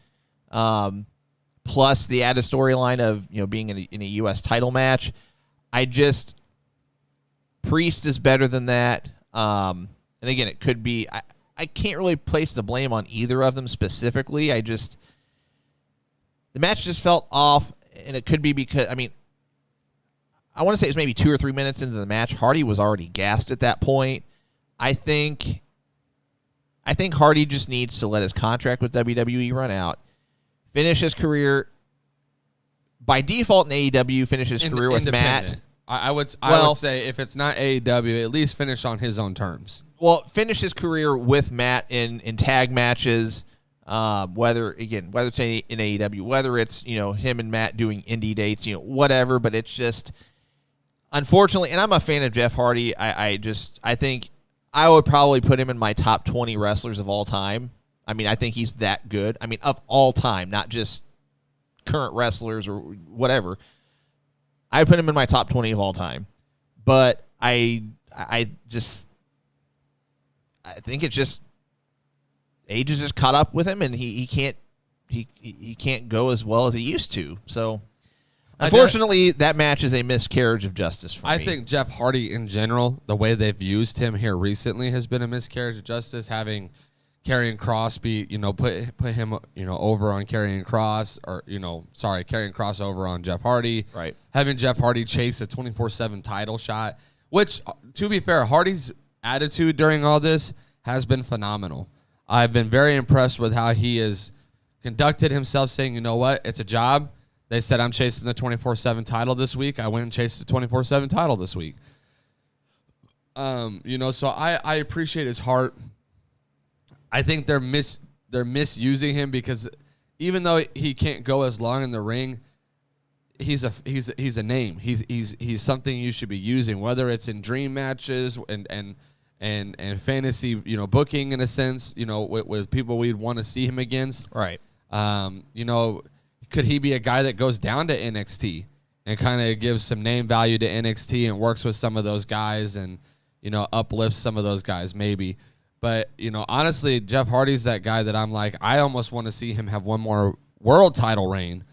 S2: plus the added storyline of being in a U.S. title match. Priest is better than that. And again, it could be. I can't really place the blame on either of them specifically. The match just felt off, and it could be because I want to say it was maybe 2 or 3 minutes into the match. Hardy was already gassed at that point. I think Hardy just needs to let his contract with WWE run out, finish his career. By default in AEW, finish his career with Matt.
S3: I would say if it's not AEW, at least finish on his own terms.
S2: Well, finish his career with Matt in tag matches, whether it's in AEW, whether it's him and Matt doing indie dates, whatever. But it's just, unfortunately, and I'm a fan of Jeff Hardy. I think I would probably put him in my top 20 wrestlers of all time. I think he's that good. Of all time, not just current wrestlers or whatever. I put him in my top 20 of all time. But I think it's just age has just caught up with him, and he can't go as well as he used to. So unfortunately, that match is a miscarriage of justice for me.
S3: I think Jeff Hardy in general, the way they've used him here recently has been a miscarriage of justice. Having Karrion Kross put him over on Karrion Kross, or Karrion Kross over on Jeff Hardy.
S2: Right.
S3: Having Jeff Hardy chase a 24/7 title shot, which, to be fair, Hardy's attitude during all this has been phenomenal. I've been very impressed with how he has conducted himself, saying, you know what, it's a job. They said I'm chasing the 24/7 title this week. I went and chased the 24/7 title this week. So I appreciate his heart. I think they're misusing him because even though he can't go as long in the ring, he's a name. He's something you should be using, whether it's in dream matches and fantasy, booking in a sense, with people we'd want to see him against.
S2: Right.
S3: Could he be a guy that goes down to NXT and kind of gives some name value to NXT and works with some of those guys and, uplifts some of those guys maybe. But, honestly, Jeff Hardy's that guy that I'm like, I almost want to see him have one more world title reign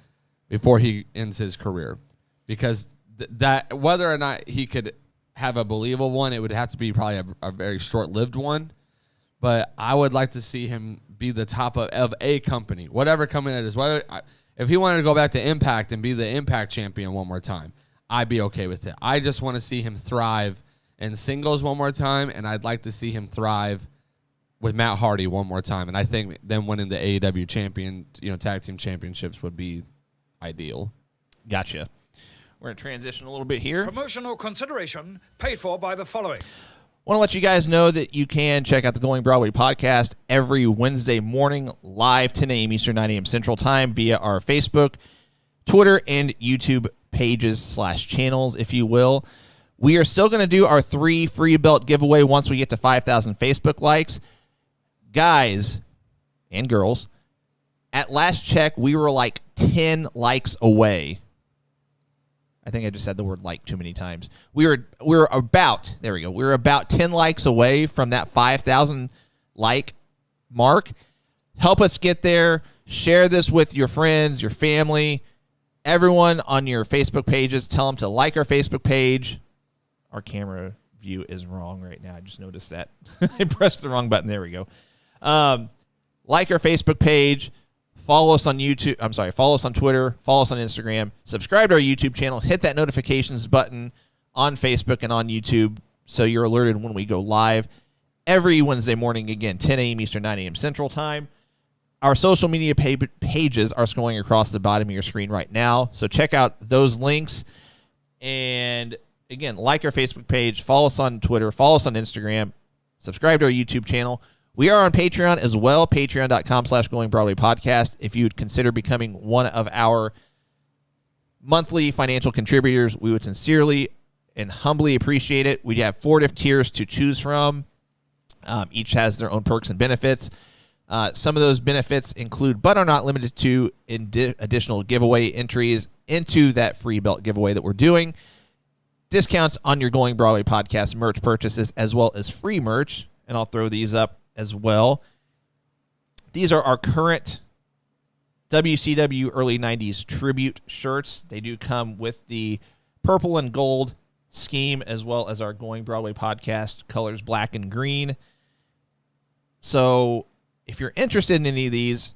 S3: before he ends his career. Because that whether or not he could have a believable one, it would have to be probably a very short-lived one. But I would like to see him be the top of a company, whatever company that is. If he wanted to go back to Impact and be the Impact champion one more time, I'd be okay with it. I just want to see him thrive in singles one more time, and I'd like to see him thrive with Matt Hardy one more time. And I think them winning the AEW tag team championships would be ideal.
S2: Gotcha. We're going to transition a little bit here.
S4: Promotional consideration paid for by the following.
S2: Want to let you guys know that you can check out the Going Broadway podcast every Wednesday morning, live 10 a.m. Eastern, 9 a.m. Central Time via our Facebook, Twitter, and YouTube pages / channels, if you will. We are still going to do our 3 free belt giveaway once we get to 5,000 Facebook likes. Guys and girls, at last check, we were like 10 likes away. I think I just said the word like too many times. We were about 10 likes away from that 5,000 like mark. Help us get there. Share this with your friends, your family, everyone on your Facebook pages. Tell them to like our Facebook page. Our camera view is wrong right now. I just noticed that. I pressed the wrong button. There we go. Like our Facebook page. Follow us on YouTube. Follow us on Twitter. Follow us on Instagram. Subscribe to our YouTube channel. Hit that notifications button on Facebook and on YouTube so you're alerted when we go live. every Wednesday morning, again, 10 a.m. Eastern, 9 a.m. Central Time. Our social media pages are scrolling across the bottom of your screen right now. So check out those links. And again, like our Facebook page, follow us on Twitter, follow us on Instagram, subscribe to our YouTube channel. We are on Patreon as well, patreon.com/GoingBroadwayPodcast. If you would consider becoming one of our monthly financial contributors, we would sincerely and humbly appreciate it. We have 4 different tiers to choose from. Each has their own perks and benefits. Some of those benefits include, but are not limited to, additional giveaway entries into that free belt giveaway that we're doing, discounts on your Going Broadway podcast merch purchases, as well as free merch, and I'll throw these up as well. These are our current WCW early 90s tribute shirts. They do come with the purple and gold scheme, as well as our Going Broadway podcast colors, black and green. So if you're interested in any of these,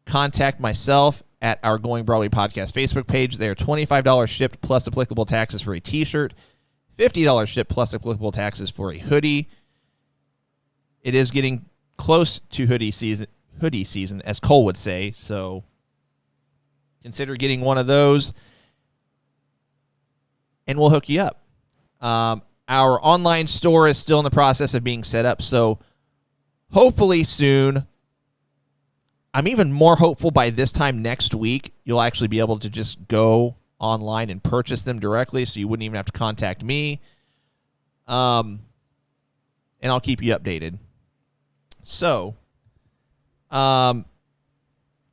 S2: contact myself at our Going Broadway Podcast Facebook page. They are $25 shipped plus applicable taxes for a t-shirt, $50 shipped plus applicable taxes for a hoodie. It is getting close to hoodie season, as Cole would say, so consider getting one of those, and we'll hook you up. Our online store is still in the process of being set up, so hopefully soon, I'm even more hopeful by this time next week, you'll actually be able to just go online and purchase them directly, so you wouldn't even have to contact me. And I'll keep you updated. So,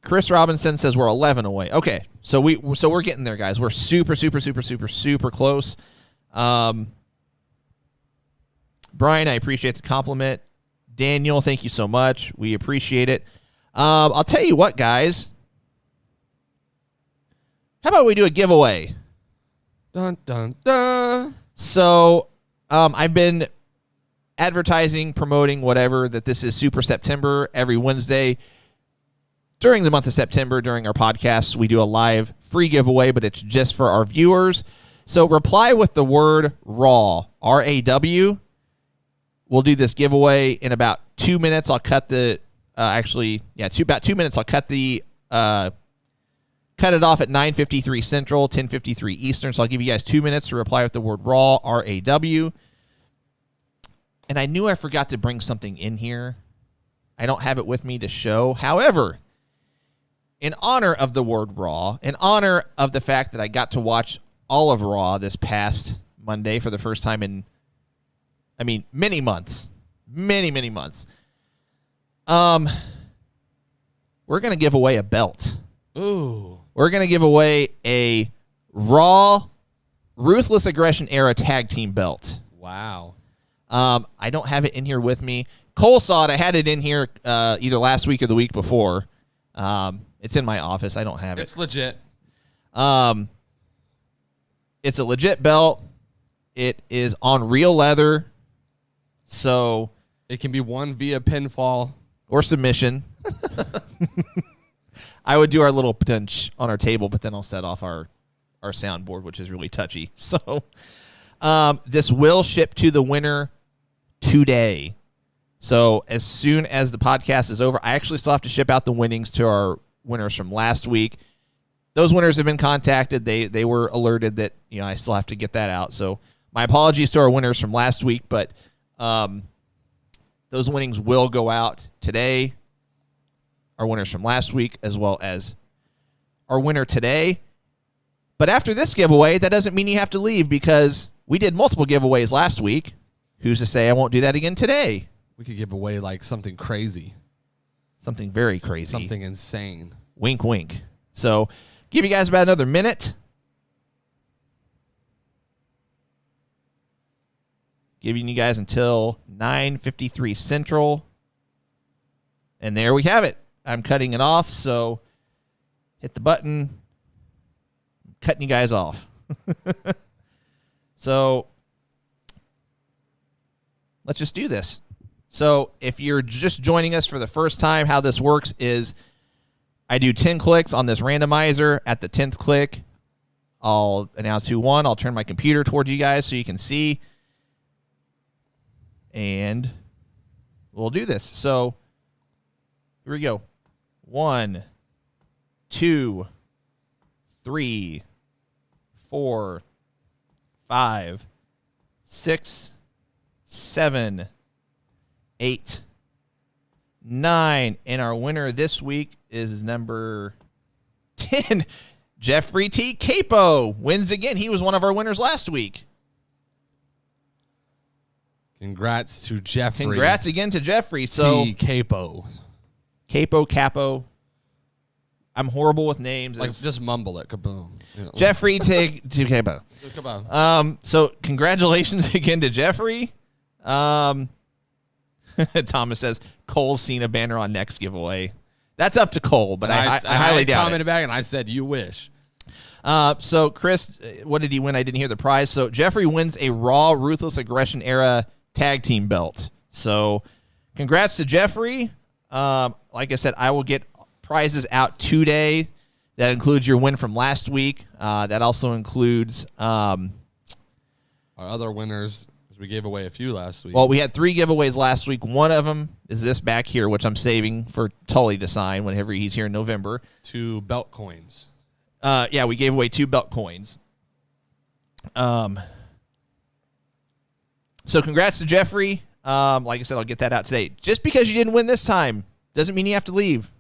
S2: Chris Robinson says we're 11 away. Okay, so we're getting there, guys. We're super close. Brian, I appreciate the compliment. Daniel, thank you so much. We appreciate it. I'll tell you what, guys. How about we do a giveaway?
S3: Dun, dun, dun.
S2: So, I've been advertising, promoting, whatever, that this is Super September. Every Wednesday during the month of September, during our podcasts, we do a live free giveaway, but it's just for our viewers. So reply with the word RAW, R-A-W. We'll do this giveaway in about 2 minutes. I'll cut the, about 2 minutes. I'll cut the, cut it off at 9:53 Central, 10:53 Eastern. So I'll give you guys 2 minutes to reply with the word RAW, R-A-W. And I knew I forgot to bring something in here. I don't have it with me to show. However, in honor of the word Raw, in honor of the fact that I got to watch all of Raw this past Monday for the first time in, many months. Many months. We're going to give away a belt.
S3: Ooh.
S2: We're going to give away a Raw Ruthless Aggression Era Tag Team belt.
S3: Wow.
S2: I don't have it in here with me. Cole saw it. I had it in here either last week or the week before. It's in my office. I don't have it.
S3: It's legit.
S2: It's a legit belt. It is on real leather. So
S3: It can be won via pinfall.
S2: Or submission. I would do our little punch on our table, but then I'll set off our soundboard, which is really touchy. So this will ship to the winner today. So as soon as the podcast is over, I actually still have to ship out the winnings to our winners from last week. Those winners have been contacted. They were alerted that I still have to get that out. So my apologies to our winners from last week, but those winnings will go out today. Our winners from last week, as well as our winner today. But after this giveaway, that doesn't mean you have to leave, because we did multiple giveaways last week. Who's to say I won't do that again today?
S3: We could give away like something crazy.
S2: Something very crazy.
S3: Something insane.
S2: Wink, wink. So give you guys about another minute. Giving you guys until 9:53 Central. And there we have it. I'm cutting it off, so hit the button. I'm cutting you guys off. So let's just do this. So if you're just joining us for the first time, how this works is I do 10 clicks on this randomizer. At the 10th click, I'll announce who won. I'll turn my computer toward you guys so you can see. And we'll do this. So here we go. 1, 2, 3, 4, 5, 6, 7, 8, 9. And our winner this week is number 10. Jeffrey T. Capo wins again. He was one of our winners last week.
S3: Congrats to Jeffrey.
S2: Congrats again to Jeffrey. So
S3: T. Capo.
S2: Capo. I'm horrible with names.
S3: Like, just mumble it. Kaboom.
S2: Jeffrey T. Capo.
S3: Kaboom.
S2: So congratulations again to Jeffrey. Thomas says Cole's seen a banner on next giveaway. That's up to Cole, but I highly doubt it.
S3: I commented back and I said, you wish.
S2: So Chris, what did he win? I didn't hear the prize. So Jeffrey wins a Raw Ruthless Aggression Era Tag Team belt. So congrats to Jeffrey. Like I said, I will get prizes out today. That includes your win from last week. That also includes
S3: our other winners. We gave away a few last week.
S2: Well, we had 3 giveaways last week. One of them is this back here, which I'm saving for Tully to sign whenever he's here in November.
S3: 2 belt coins.
S2: Yeah, we gave away 2 belt coins. So congrats to Jeffrey. Like I said, I'll get that out today. Just because you didn't win this time doesn't mean you have to leave.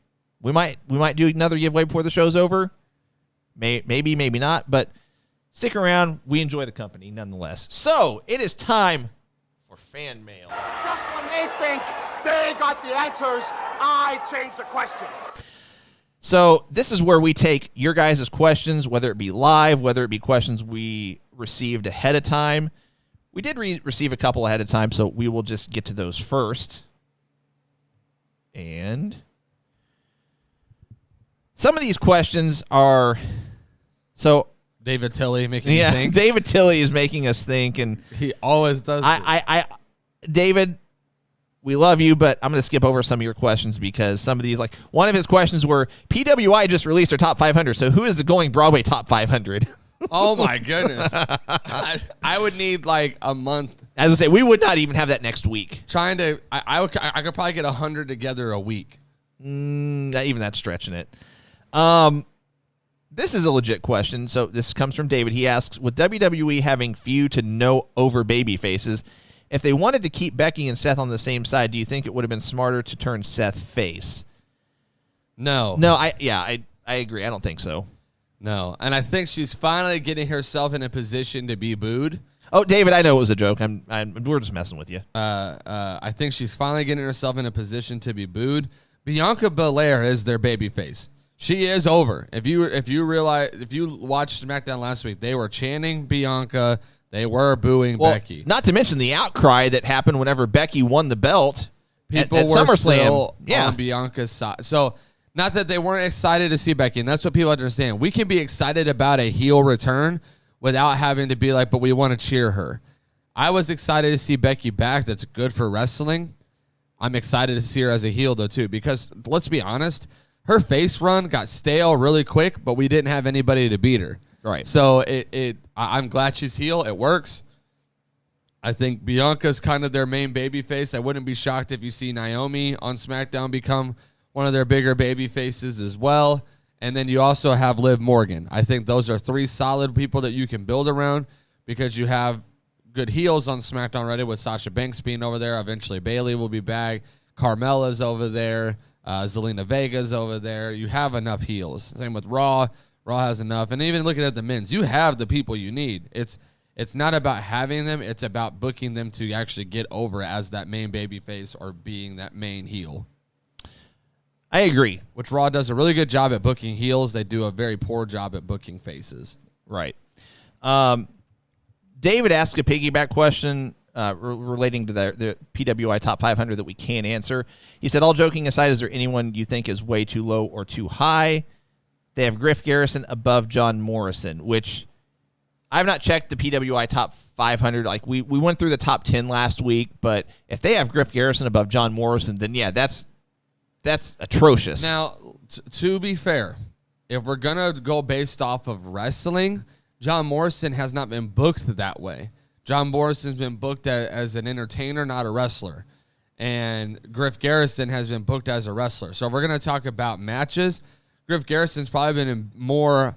S2: We might do another giveaway before the show's over. Maybe, maybe not, but stick around. We enjoy the company nonetheless. So it is time for fan mail.
S5: Just when they think they got the answers, I change the questions.
S2: So this is where we take your guys' questions, whether it be live, whether it be questions we received ahead of time. We did receive a couple ahead of time, so we will just get to those first. And some of these questions are... So...
S3: David Tilley making you think.
S2: David Tilley is making us think, and
S3: he always does.
S2: David, we love you, but I'm going to skip over some of your questions because some of these, like one of his questions were PWI just released their top 500. So who is the Going Broadway top 500?
S3: Oh my goodness! I would need like a month.
S2: As I say, we would not even have that next week.
S3: I could probably get 100 together a week.
S2: Not even that stretching it. This is a legit question. So this comes from David. He asks, with WWE having few to no over baby faces, if they wanted to keep Becky and Seth on the same side, do you think it would have been smarter to turn Seth face?
S3: No.
S2: I agree. I don't think so.
S3: No. And I think she's finally getting herself in a position to be booed.
S2: Oh, David, I know it was a joke. We're just messing with you.
S3: I think she's finally getting herself in a position to be booed. Bianca Belair is their baby face. She is over. If you watched SmackDown last week, they were chanting Bianca. They were booing Becky.
S2: Not to mention the outcry that happened whenever Becky won the belt.
S3: People
S2: at
S3: were
S2: SummerSlam.
S3: still on Bianca's side. So, not that they weren't excited to see Becky, and that's what people understand. We can be excited about a heel return without having to be like, but we want to cheer her. I was excited to see Becky back. That's good for wrestling. I'm excited to see her as a heel, though, too, because let's be honest, her face run got stale really quick, but we didn't have anybody to beat her.
S2: Right.
S3: So I'm glad she's heel. It works. I think Bianca's kind of their main baby face. I wouldn't be shocked if you see Naomi on SmackDown become one of their bigger baby faces as well. And then you also have Liv Morgan. I think those are 3 solid people that you can build around because you have good heels on SmackDown already with Sasha Banks being over there. Eventually Bayley will be back. Carmella's over there. Zelina Vega's over there. You have enough heels. Same with Raw. Raw has enough. And even looking at the men's, you have the people you need. It's not about having them. It's about booking them to actually get over as that main baby face or being that main heel.
S2: I agree.
S3: Which Raw does a really good job at booking heels. They do a very poor job at booking faces.
S2: Right. David asked a piggyback question relating to the PWI top 500 that we can't answer. He said, all joking aside, is there anyone you think is way too low or too high? They have Griff Garrison above John Morrison, which I've not checked the PWI top 500. Like we went through the top 10 last week, but if they have Griff Garrison above John Morrison, then yeah, that's atrocious.
S3: Now, to be fair, if we're going to go based off of wrestling, John Morrison has not been booked that way. John Morrison's been booked as an entertainer, not a wrestler. and Griff Garrison has been booked as a wrestler. So if we're going to talk about matches, Griff Garrison's probably been in more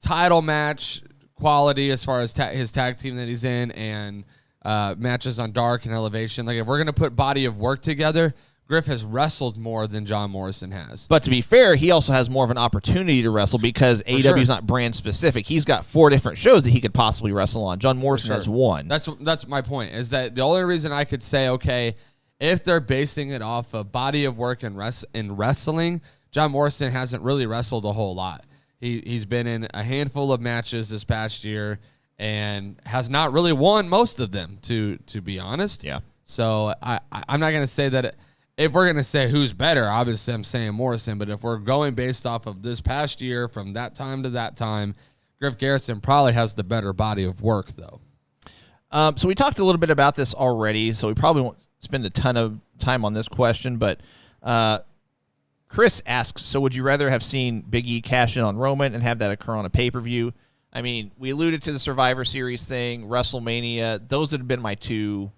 S3: title match quality as far as his tag team that he's in and matches on Dark and Elevation. Like if we're going to put body of work together, Griff has wrestled more than John Morrison has.
S2: But to be fair, he also has more of an opportunity to wrestle because AEW is not brand specific. He's got 4 different shows that he could possibly wrestle on. John Morrison has 1.
S3: That's my point, is that the only reason I could say, okay, if they're basing it off of body of work and wrestling, John Morrison hasn't really wrestled a whole lot. He's been in a handful of matches this past year and has not really won most of them, to be honest.
S2: Yeah.
S3: So I'm not going to say that if we're going to say who's better, obviously I'm saying Morrison. But if we're going based off of this past year from that time to that time, Griff Garrison probably has the better body of work, though.
S2: So we talked a little bit about this already, so we probably won't spend a ton of time on this question. But Chris asks, so would you rather have seen Big E cash in on Roman and have that occur on a pay-per-view? I mean, we alluded to the Survivor Series thing, WrestleMania. Those would have been my two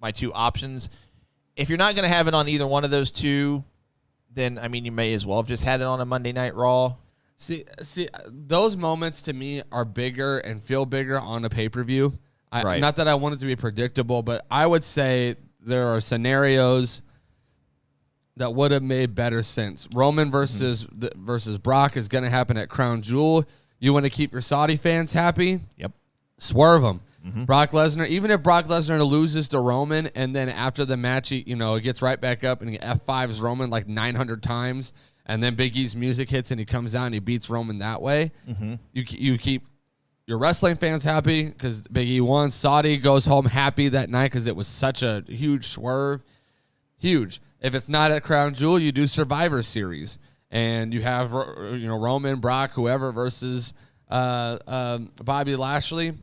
S2: options. If you're not going to have it on either one of those two, then, I mean, you may as well have just had it on a Monday Night Raw.
S3: See, those moments to me are bigger and feel bigger on a pay-per-view.
S2: Right.
S3: Not that I want it to be predictable, but I would say there are scenarios that would have made better sense. Roman versus Brock is going to happen at Crown Jewel. You want to keep your Saudi fans happy?
S2: Yep.
S3: Swerve them. Brock Lesnar, even if Brock Lesnar loses to Roman and then after the match, he gets right back up and he F5s Roman like 900 times and then Big E's music hits and he comes out and he beats Roman that way, you keep your wrestling fans happy because Big E won. Saudi goes home happy that night because it was such a huge swerve. Huge. If it's not at Crown Jewel, you do Survivor Series and you have Roman, Brock, whoever versus Bobby Lashley.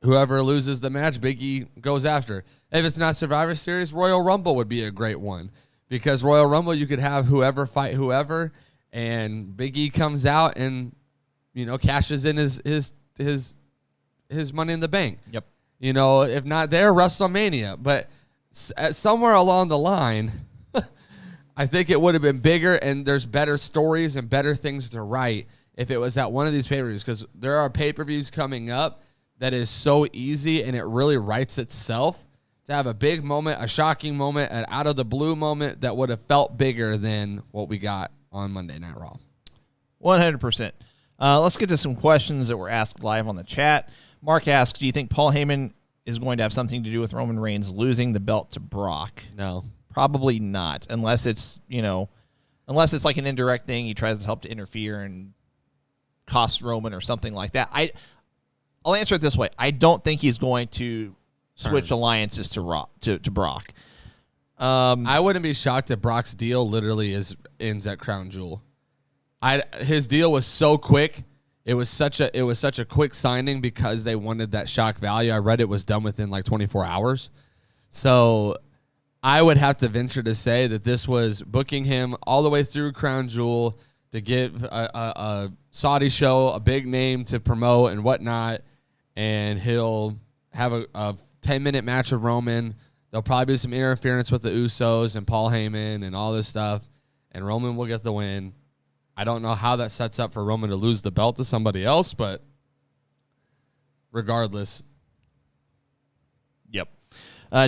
S3: Whoever loses the match, Big E goes after. If it's not Survivor Series, Royal Rumble would be a great one because Royal Rumble you could have whoever fight whoever, and Big E comes out and cashes in his Money in the Bank.
S2: Yep.
S3: If not there, WrestleMania. But somewhere along the line, I think it would have been bigger and there's better stories and better things to write if it was at one of these pay-per-views because there are pay-per-views coming up that is so easy and it really writes itself to have a big moment, a shocking moment, an out-of-the-blue moment that would have felt bigger than what we got on Monday Night Raw.
S2: 100%. Let's get to some questions that were asked live on the chat. Mark asks, do you think Paul Heyman is going to have something to do with Roman Reigns losing the belt to Brock?
S3: No.
S2: Probably not, unless it's like an indirect thing. He tries to help to interfere and cost Roman or something like that. I'll answer it this way. I don't think he's going to switch alliances to Brock.
S3: I wouldn't be shocked if Brock's deal literally ends at Crown Jewel. His deal was so quick. It was such a quick signing because they wanted that shock value. I read it was done within like 24 hours. So I would have to venture to say that this was booking him all the way through Crown Jewel to give a Saudi show a big name to promote and whatnot. And he'll have a 10-minute match with Roman. There'll probably be some interference with the Usos and Paul Heyman and all this stuff. And Roman will get the win. I don't know how that sets up for Roman to lose the belt to somebody else, but regardless.
S2: Yep.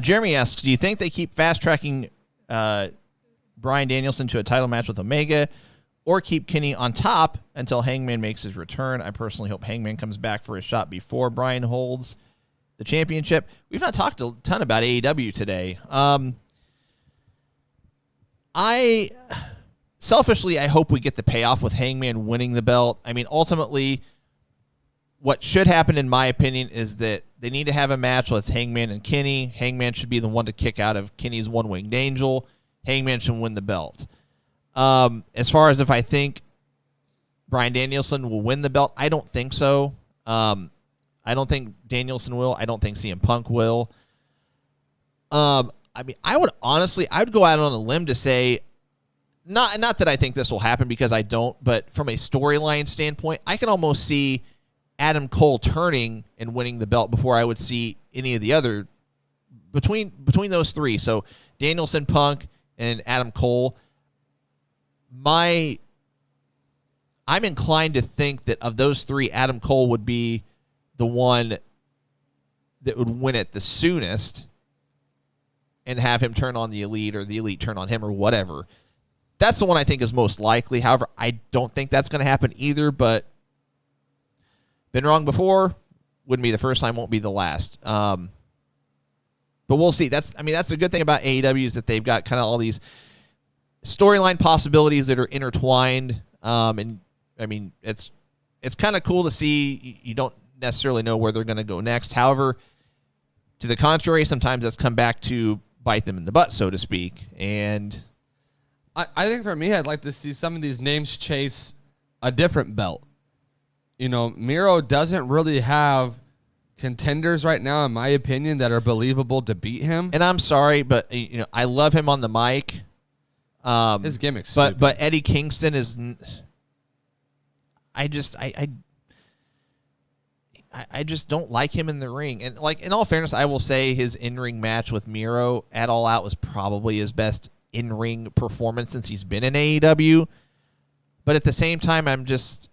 S2: Jeremy asks, do you think they keep fast-tracking Bryan Danielson to a title match with Omega or keep Kenny on top until Hangman makes his return? I personally hope Hangman comes back for a shot before Bryan holds the championship. We've not talked a ton about AEW today. Selfishly, I hope we get the payoff with Hangman winning the belt. I mean, ultimately, what should happen, in my opinion, is that they need to have a match with Hangman and Kenny. Hangman should be the one to kick out of Kenny's one-winged angel. Hangman should win the belt. As far as if I think Bryan Danielson will win the belt, I don't think so. I don't think Danielson will. I don't think CM Punk will. I mean, I would go out on a limb to say, not that I think this will happen because I don't, but from a storyline standpoint, I can almost see Adam Cole turning and winning the belt before I would see any of the other between those three, so Danielson, Punk, and Adam Cole, I'm inclined to think that of those three, Adam Cole would be the one that would win it the soonest and have him turn on the Elite or the Elite turn on him or whatever. That's the one I think is most likely. However, I don't think that's going to happen either, but been wrong before. Wouldn't be the first time, won't be the last. But we'll see. That's the good thing about AEW is that they've got kind of all these storyline possibilities that are intertwined. And I mean, it's kind of cool to see. You don't necessarily know where they're going to go next. However, to the contrary, sometimes that's come back to bite them in the butt, so to speak. And
S3: I think for me, I'd like to see some of these names chase a different belt. You know, Miro doesn't really have contenders right now, in my opinion, that are believable to beat him.
S2: And I'm sorry, but I love him on the mic.
S3: His gimmick's
S2: but
S3: stupid.
S2: but Eddie Kingston is. I just don't like him in the ring. And like in all fairness, I will say his in-ring match with Miro at All Out was probably his best in-ring performance since he's been in AEW. But at the same time, I'm just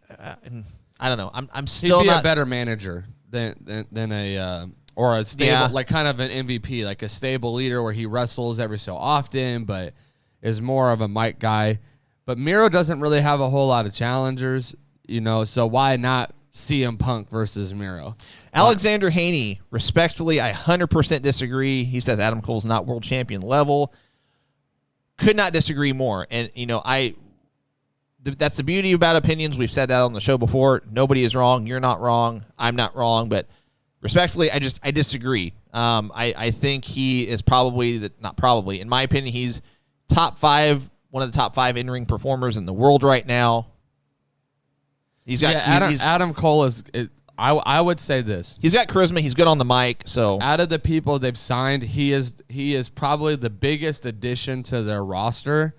S2: I don't know. I'm still
S3: He'd be
S2: not
S3: a better manager than a or a stable like kind of an MVP, like a stable leader where he wrestles every so often, but is more of a mic guy. But Miro doesn't really have a whole lot of challengers, so why not CM Punk versus Miro?
S2: Alexander Haney, respectfully, I 100% disagree. He says Adam Cole's not world champion level. Could not disagree more. And, that's the beauty about opinions. We've said that on the show before. Nobody is wrong. You're not wrong. I'm not wrong. But respectfully, I disagree. I think he is probably, in my opinion, he's top five, one of the top five in-ring performers in the world right now. He's got
S3: Adam Cole is. I would say this.
S2: He's got charisma. He's good on the mic. So
S3: out of the people they've signed, he is probably the biggest addition to their roster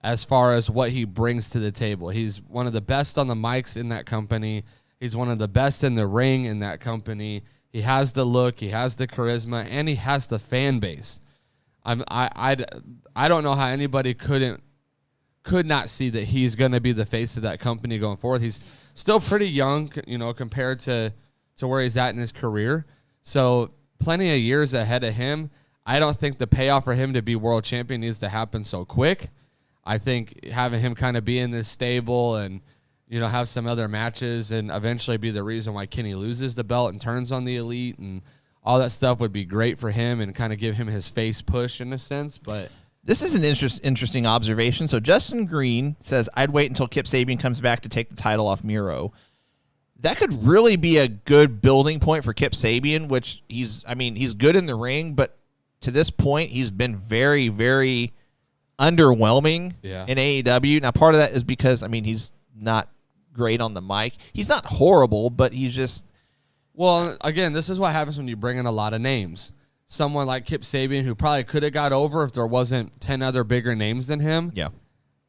S3: as far as what he brings to the table. He's one of the best on the mics in that company. He's one of the best in the ring in that company. He has the look, he has the charisma, and he has the fan base. I don't know how anybody could not see that he's going to be the face of that company going forward. He's still pretty young, compared to where he's at in his career. So plenty of years ahead of him. I don't think the payoff for him to be world champion needs to happen so quick. I think having him kind of be in this stable and, have some other matches and eventually be the reason why Kenny loses the belt and turns on the Elite and all that stuff would be great for him and kind of give him his face push in a sense. But
S2: this is an interesting observation. So Justin Green says, I'd wait until Kip Sabian comes back to take the title off Miro. That could really be a good building point for Kip Sabian, which he's good in the ring, but to this point, he's been very, very underwhelming in AEW. Now, part of that is because, he's not great on the mic. He's not horrible, but he's just...
S3: Well, again, this is what happens when you bring in a lot of names. Someone like Kip Sabian, who probably could have got over if there wasn't 10 other bigger names than him.
S2: Yeah.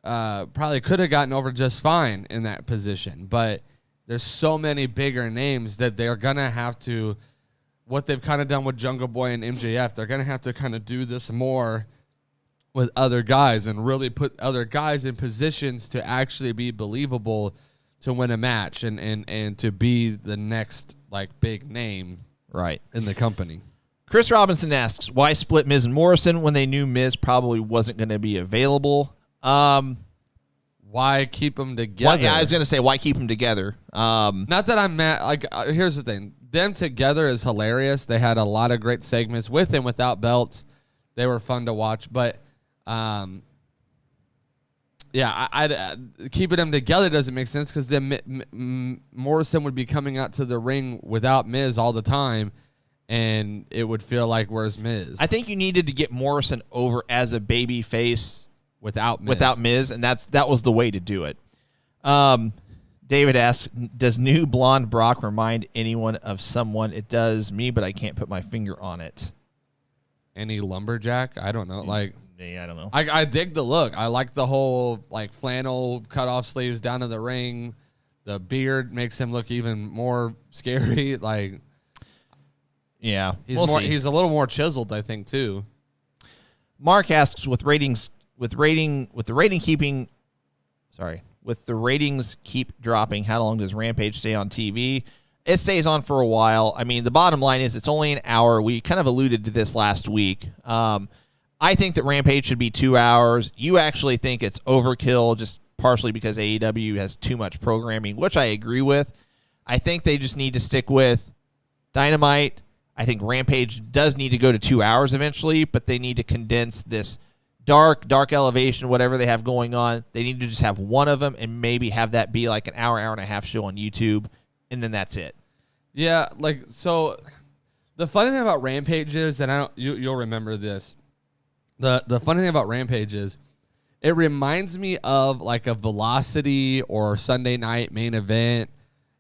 S3: Probably could have gotten over just fine in that position. But there's so many bigger names that they're going to have to... What they've kind of done with Jungle Boy and MJF, they're going to have to kind of do this more with other guys and really put other guys in positions to actually be believable to win a match and to be the next big name
S2: right
S3: in the company.
S2: Chris Robinson asks, why split Miz and Morrison when they knew Miz probably wasn't going to be available?
S3: Why keep them together?
S2: I was going to say, why keep them together?
S3: Not that I'm mad. Here's the thing. Them together is hilarious. They had a lot of great segments with and without belts. They were fun to watch. But, keeping them together doesn't make sense because then Morrison would be coming out to the ring without Miz all the time, and it would feel like, where's Miz?
S2: I think you needed to get Morrison over as a baby face
S3: without Miz,
S2: and that was the way to do it. David asks, does new blonde Brock remind anyone of someone? It does me, but I can't put my finger on it.
S3: Any lumberjack? I don't know.
S2: I don't know.
S3: I dig the look. I like the whole flannel cut off sleeves down to the ring. The beard makes him look even more scary.
S2: Yeah,
S3: He's
S2: we'll
S3: more.
S2: see.
S3: He's a little more chiseled, I think, too.
S2: Mark asks, with the ratings keep dropping, how long does Rampage stay on TV? It stays on for a while. I mean, the bottom line is it's only an hour. We kind of alluded to this last week. I think that Rampage should be 2 hours. You actually think it's overkill, just partially because AEW has too much programming, which I agree with. I think they just need to stick with Dynamite. I think Rampage does need to go to 2 hours eventually, but they need to condense this dark elevation, whatever they have going on. They need to just have one of them and maybe have that be like an hour and a half show on YouTube, and then that's it.
S3: Yeah, so the funny thing about Rampage is, and you'll remember this. The funny thing about Rampage is it reminds me of like a Velocity or Sunday Night Main Event.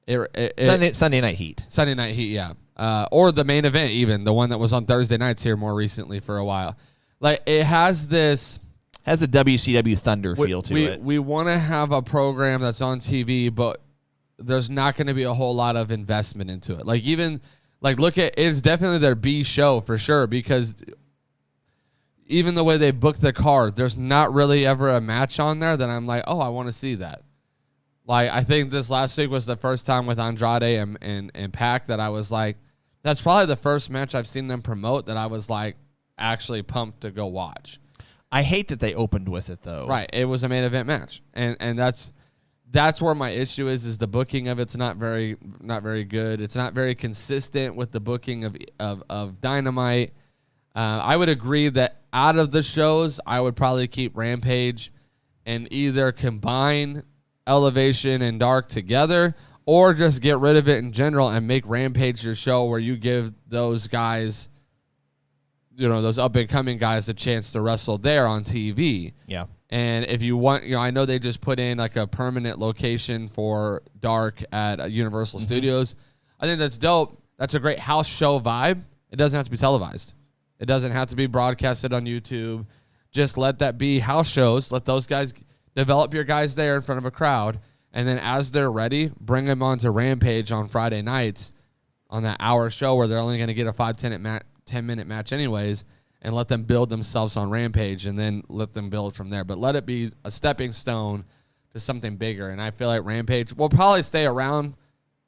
S2: Sunday Night Heat.
S3: Sunday Night Heat, yeah. Or the Main Event, even the one that was on Thursday nights here more recently for a while. Like, it has this...
S2: Has a WCW Thunder feel to it.
S3: We want to have a program that's on TV, but there's not going to be a whole lot of investment into it. Look at... It's definitely their B show for sure, because even the way they book the card, there's not really ever a match on there that I'm like, oh, I want to see that. Like, I think this last week was the first time with Andrade and Pac that I was like, that's probably the first match I've seen them promote that I was like actually pumped to go watch.
S2: I hate that they opened with it though.
S3: Right. It was a main event match. And that's where my issue is the booking of it's not very good. It's not very consistent with the booking of Dynamite. I would agree that out of the shows, I would probably keep Rampage and either combine Elevation and Dark together, or just get rid of it in general and make Rampage your show where you give those guys, those up and coming guys, a chance to wrestle there on TV.
S2: Yeah.
S3: And if you want, I know they just put in like a permanent location for Dark at Universal Studios. I think that's dope. That's a great house show vibe. It doesn't have to be televised. It doesn't have to be broadcasted on YouTube. Just let that be house shows. Let those guys develop your guys there in front of a crowd, and then as they're ready, bring them onto Rampage on Friday nights on that hour show where they're only going to get a 10-minute match anyways, and let them build themselves on Rampage, and then let them build from there. But let it be a stepping stone to something bigger, and I feel like Rampage will probably stay around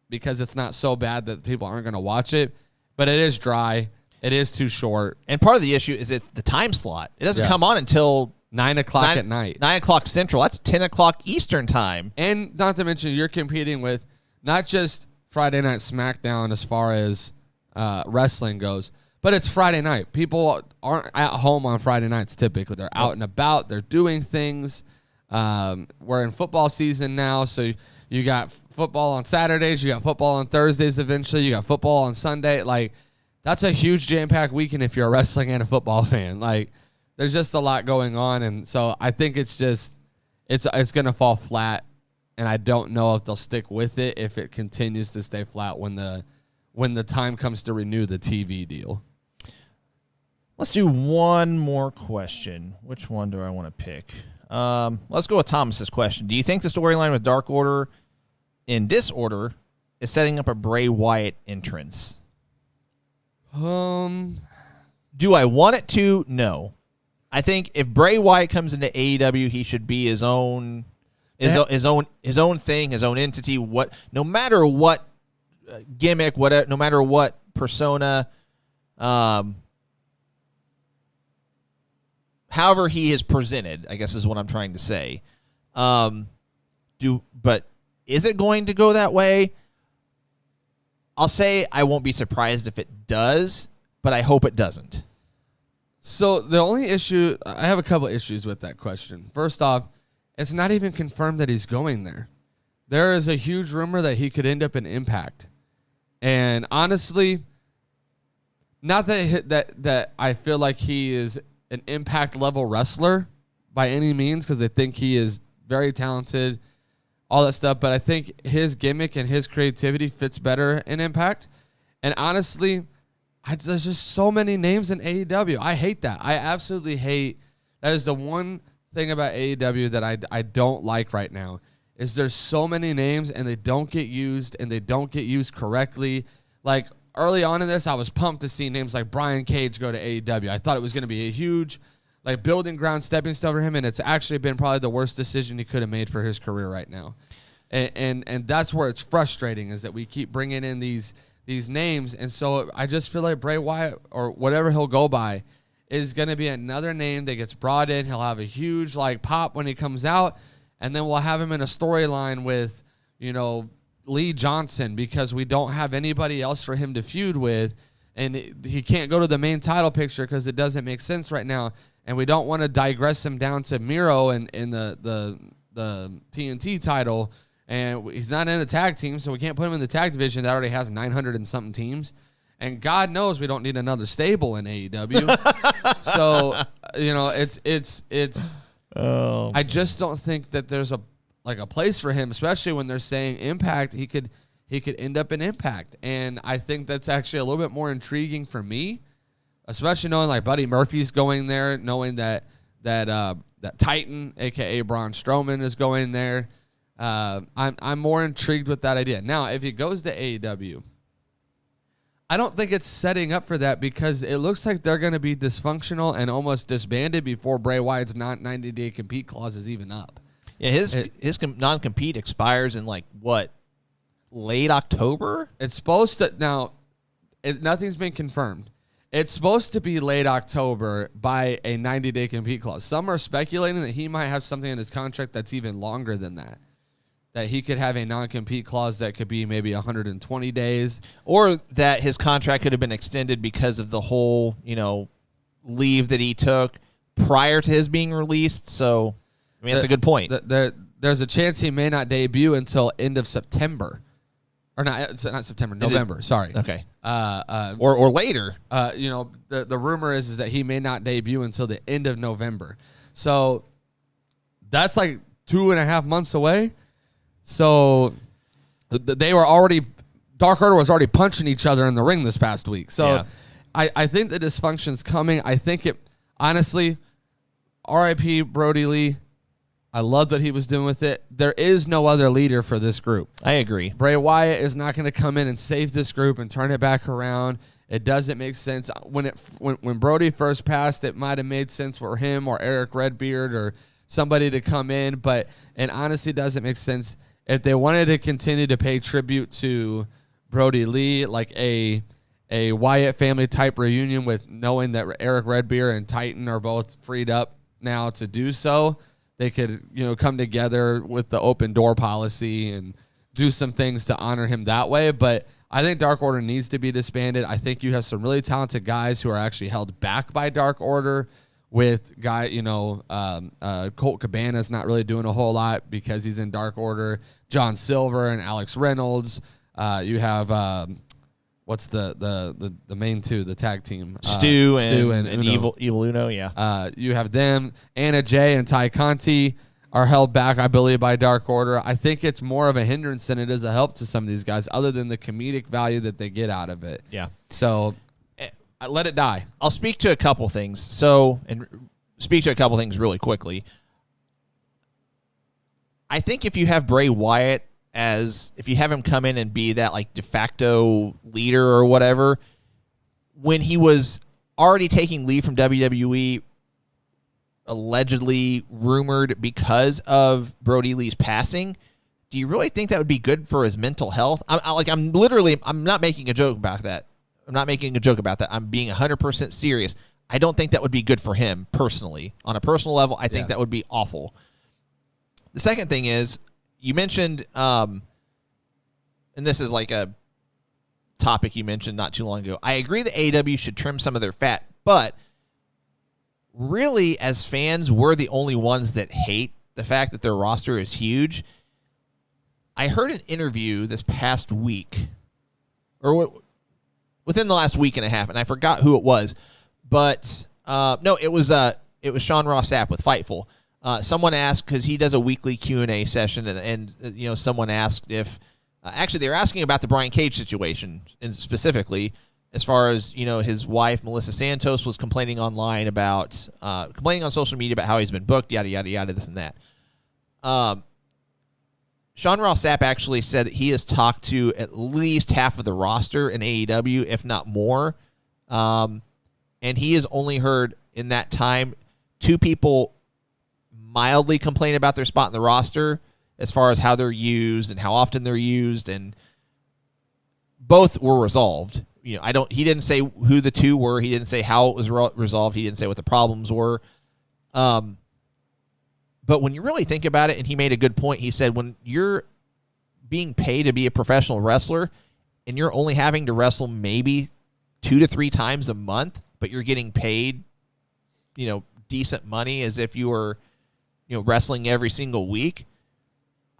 S3: because it's not so bad that people aren't going to watch it, but it is dry. It is too short.
S2: And part of the issue is it's the time slot. It doesn't come on until
S3: 9 o'clock at night.
S2: 9 o'clock Central. That's 10 o'clock Eastern time.
S3: And not to mention, you're competing with not just Friday Night SmackDown as far as wrestling goes, but it's Friday night. People aren't at home on Friday nights typically. They're out and about. They're doing things. We're in football season now, so you got football on Saturdays. You got football on Thursdays eventually. You got football on Sunday. Like, that's a huge jam-packed weekend if you're a wrestling and a football fan. Like, there's just a lot going on, and so I think it's going to fall flat, and I don't know if they'll stick with it if it continues to stay flat when the time comes to renew the TV deal.
S2: Let's do one more question. Which one do I want to pick? Let's go with Thomas's question. Do you think the storyline with Dark Order in Disorder is setting up a Bray Wyatt entrance? Do I want it to? No. I think if Bray Wyatt comes into AEW, he should be his own thing, his own entity. No matter what gimmick, no matter what persona, however he is presented, I guess is what I'm trying to say. But is it going to go that way? I'll say I won't be surprised if it does, but I hope it doesn't.
S3: So the only issue, I have a couple issues with that question. First off, it's not even confirmed that he's going there. There is a huge rumor that he could end up in Impact. And honestly, not that I feel like he is an Impact level wrestler by any means, because I think he is very talented, all that stuff, but I think his gimmick and his creativity fits better in Impact. And honestly, there's just so many names in AEW. I hate that. I absolutely hate. That is the one thing about AEW that I don't like right now, is there's so many names and they don't get used, and they don't get used correctly. Like, early on in this, I was pumped to see names like Brian Cage go to AEW. I thought it was going to be a huge, like, building ground, stepping stone for him, and it's actually been probably the worst decision he could have made for his career right now. And that's where it's frustrating, is that we keep bringing in these names, and so I just feel like Bray Wyatt, or whatever he'll go by, is going to be another name that gets brought in. He'll have a huge, like, pop when he comes out, and then we'll have him in a storyline with, you know, Lee Johnson, because we don't have anybody else for him to feud with, and he can't go to the main title picture because it doesn't make sense right now, and we don't want to digress him down to Miro in the TNT title, and he's not in a tag team, so we can't put him in the tag division that already has 900 and something teams. And God knows we don't need another stable in AEW. So, you know, it's. Oh. I just don't think that there's a place for him, especially when they're saying Impact. He could end up in Impact, and I think that's actually a little bit more intriguing for me, especially knowing like Buddy Murphy's going there, knowing that Titan, aka Braun Strowman, is going there. I'm more intrigued with that idea. Now, if he goes to AEW, I don't think it's setting up for that, because it looks like they're going to be dysfunctional and almost disbanded before Bray Wyatt's 90-day compete clause is even up.
S2: Yeah, his non-compete expires in, like, what, late October?
S3: It's supposed to. Now, nothing's been confirmed. It's supposed to be late October by a 90-day compete clause. Some are speculating that he might have something in his contract that's even longer than that. That he could have a non-compete clause that could be maybe 120 days.
S2: Or that his contract could have been extended because of the whole, you know, leave that he took prior to his being released. So, I mean, that's a good point.
S3: There's a chance he may not debut until end of September. Or not September, November, sorry.
S2: Okay. Or later.
S3: You know, the rumor is that he may not debut until the end of November. So, that's like 2.5 months away. So they were already, Dark Order was already punching each other in the ring this past week. So yeah. I think the dysfunction's coming. I think it, honestly, R.I.P. Brody Lee. I loved what he was doing with it. There is no other leader for this group.
S2: I agree.
S3: Bray Wyatt is not going to come in and save this group and turn it back around. It doesn't make sense. When Brody first passed, it might have made sense for him or Eric Redbeard or somebody to come in, but it honestly doesn't make sense. If they wanted to continue to pay tribute to Brody Lee, like a Wyatt family type reunion, with knowing that Eric Redbeard and Titan are both freed up now to do so, they could, you know, come together with the open door policy and do some things to honor him that way. But I think Dark Order needs to be disbanded. I think you have some really talented guys who are actually held back by Dark Order. With Colt Cabana's not really doing a whole lot because he's in Dark Order. John Silver and Alex Reynolds. You have what's the main two, the tag team?
S2: Stu and
S3: Uno.
S2: Evil Uno, yeah.
S3: You have them. Anna Jay and Ty Conti are held back, I believe, by Dark Order. I think it's more of a hindrance than it is a help to some of these guys, other than the comedic value that they get out of it.
S2: Yeah.
S3: So let it die.
S2: I'll speak to a couple things. Really quickly. I think if you have Bray Wyatt if you have him come in and be that, like, de facto leader or whatever, when he was already taking leave from WWE, allegedly rumored because of Brody Lee's passing, do you really think that would be good for his mental health? I'm not making a joke about that. I'm being 100% serious. I don't think that would be good for him personally. On a personal level, I think that would be awful. The second thing is, you mentioned, and this is like a topic you mentioned not too long ago. I agree that AEW should trim some of their fat, but really, as fans, we're the only ones that hate the fact that their roster is huge. I heard an interview this past week, or within the last week and a half, and I forgot who it was, but it was Sean Ross Sapp with Fightful. Someone asked, because he does a weekly Q&A session, and you know, someone asked if actually they were asking about the Brian Cage situation, and specifically as far as, you know, his wife Melissa Santos was complaining online about complaining on social media about how he's been booked, yada yada yada, this and that. Sean Ross Sapp actually said that he has talked to at least half of the roster in AEW, if not more. And he has only heard in that time 2 people mildly complain about their spot in the roster as far as how they're used and how often they're used, and both were resolved. You know, he didn't say who the 2 were. He didn't say how it was resolved. He didn't say what the problems were. But when you really think about it, and he made a good point, he said when you're being paid to be a professional wrestler and you're only having to wrestle maybe 2 to 3 times a month, but you're getting paid, decent money as if you were, wrestling every single week.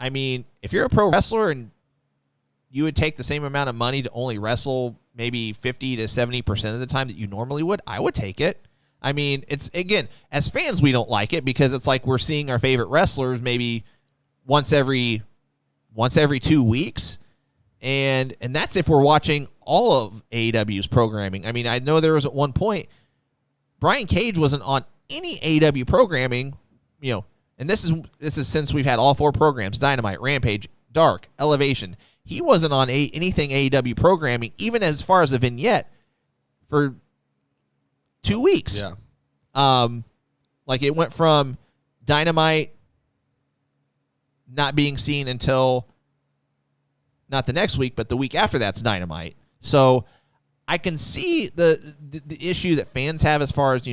S2: I mean, if you're a pro wrestler and you would take the same amount of money to only wrestle maybe 50 to 70% of the time that you normally would, I would take it. I mean, it's, again, as fans, we don't like it because it's like we're seeing our favorite wrestlers maybe once every 2 weeks. And that's if we're watching all of AEW's programming. I mean, I know there was at one point, Brian Cage wasn't on any AEW programming, and this is since we've had all 4 programs, Dynamite, Rampage, Dark, Elevation. He wasn't on anything AEW programming, even as far as a vignette, for 2 weeks.
S3: Yeah.
S2: Like it went from Dynamite not being seen until not the next week, but the week after that's Dynamite. So I can see the issue that fans have as far as,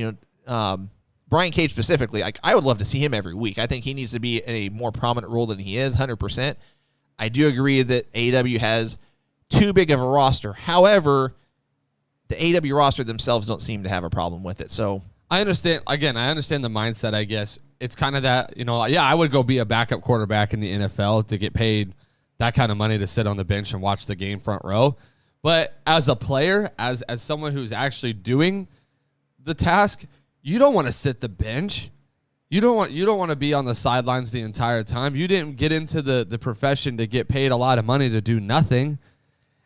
S2: Brian Cage specifically. Like, I would love to see him every week. I think he needs to be in a more prominent role than he is, 100%. I do agree that AEW has too big of a roster. However, the AEW roster themselves don't seem to have a problem with it. So
S3: I understand. Again, I understand the mindset, I guess. It's kind of that, I would go be a backup quarterback in the NFL to get paid that kind of money to sit on the bench and watch the game front row. But as a player, as someone who's actually doing the task, you don't want to sit the bench. You don't want to be on the sidelines the entire time. You didn't get into the profession to get paid a lot of money to do nothing.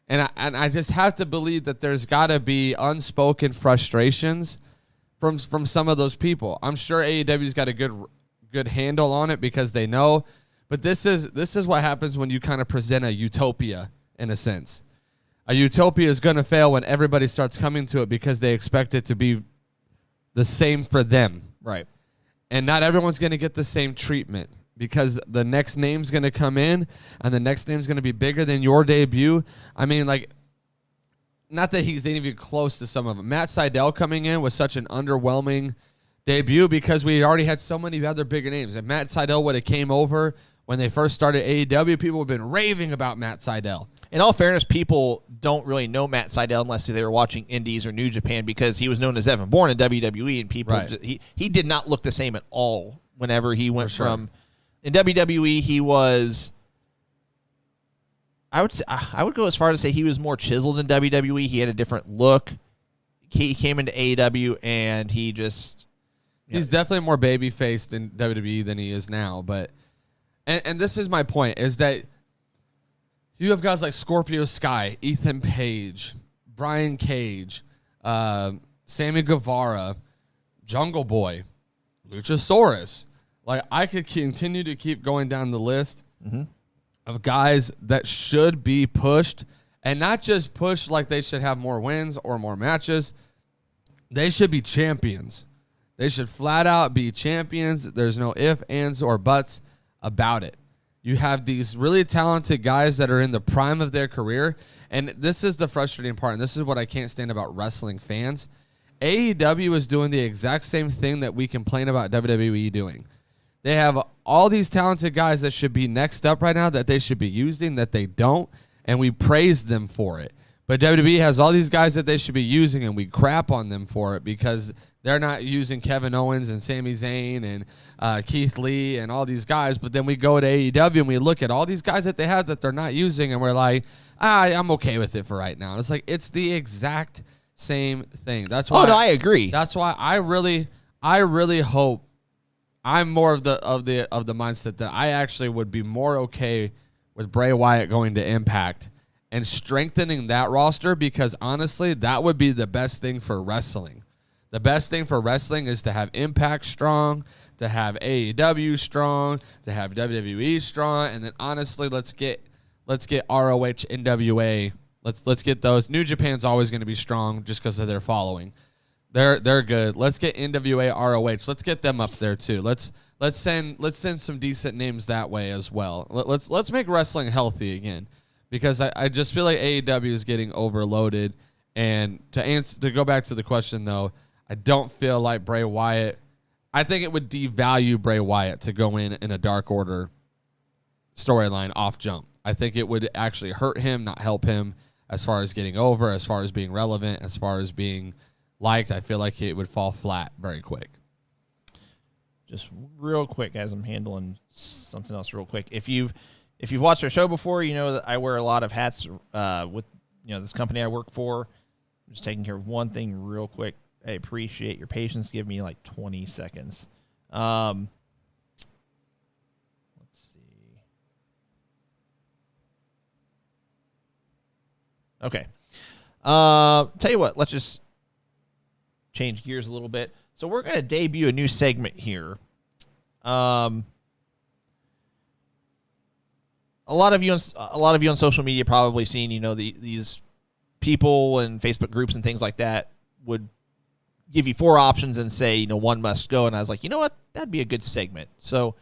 S3: And I just have to believe that there's got to be unspoken frustrations from some of those people. I'm sure AEW's got a good handle on it because they know. But this is what happens when you kind of present a utopia in a sense. A utopia is going to fail when everybody starts coming to it because they expect it to be the same for them.
S2: right.
S3: And not everyone's going to get the same treatment because the next name's going to come in and the next name's going to be bigger than your debut. I mean, like, not that he's even close to some of them. Matt Sydal coming in was such an underwhelming debut because we already had so many other bigger names. If Matt Sydal would have came over when they first started AEW, people have been raving about Matt Sydal.
S2: In all fairness, people don't really know Matt Sydal unless they were watching Indies or New Japan because he was known as Evan Bourne in WWE, and people he did not look the same at all whenever he went from in WWE. He was, I would go as far to say he was more chiseled in WWE. He had a different look. He came into AEW and he just
S3: he's definitely more baby faced in WWE than he is now. But and this is my point is that. You have guys like Scorpio Sky, Ethan Page, Brian Cage, Sammy Guevara, Jungle Boy, Luchasaurus. Like, I could continue to keep going down the list of guys that should be pushed, and not just pushed like they should have more wins or more matches. They should be champions. They should flat out be champions. There's no ifs, ands, or buts about it. You have these really talented guys that are in the prime of their career, and this is the frustrating part, and this is what I can't stand about wrestling fans. AEW is doing the exact same thing that we complain about WWE doing. They have all these talented guys that should be next up right now that they should be using that they don't, and we praise them for it. But WWE has all these guys that they should be using, and we crap on them for it because they're not using Kevin Owens and Sami Zayn and Keith Lee and all these guys. But then we go to AEW and we look at all these guys that they have that they're not using, and we're like, I'm okay with it for right now. And it's like it's the exact same thing. That's why.
S2: Oh no, I agree.
S3: That's why I really hope I'm more of the mindset that I actually would be more okay with Bray Wyatt going to Impact and strengthening that roster because honestly, that would be the best thing for wrestling. The best thing for wrestling is to have Impact strong, to have AEW strong, to have WWE strong, and then honestly, let's get ROH, NWA. Let's get those. New Japan's always going to be strong just because of their following. They're good. Let's get NWA, ROH. Let's get them up there too. Let's send some decent names that way as well. Let's make wrestling healthy again, because I just feel like AEW is getting overloaded. And to go back to the question though, I don't feel like Bray Wyatt. I think it would devalue Bray Wyatt to go in a Dark Order storyline off jump. I think it would actually hurt him, not help him as far as getting over, as far as being relevant, as far as being liked. I feel like it would fall flat very quick.
S2: Just real quick, guys, I'm handling something else real quick. If you've watched our show before, you know that I wear a lot of hats with this company I work for. I'm just taking care of one thing real quick. I appreciate your patience. Give me like 20 seconds. Let's see. Okay. Tell you what, let's just change gears a little bit. So we're going to debut a new segment here. A lot of you on social media probably seen, these people and Facebook groups and things like that would give you 4 options and say, one must go. And I was like, you know what? That'd be a good segment. So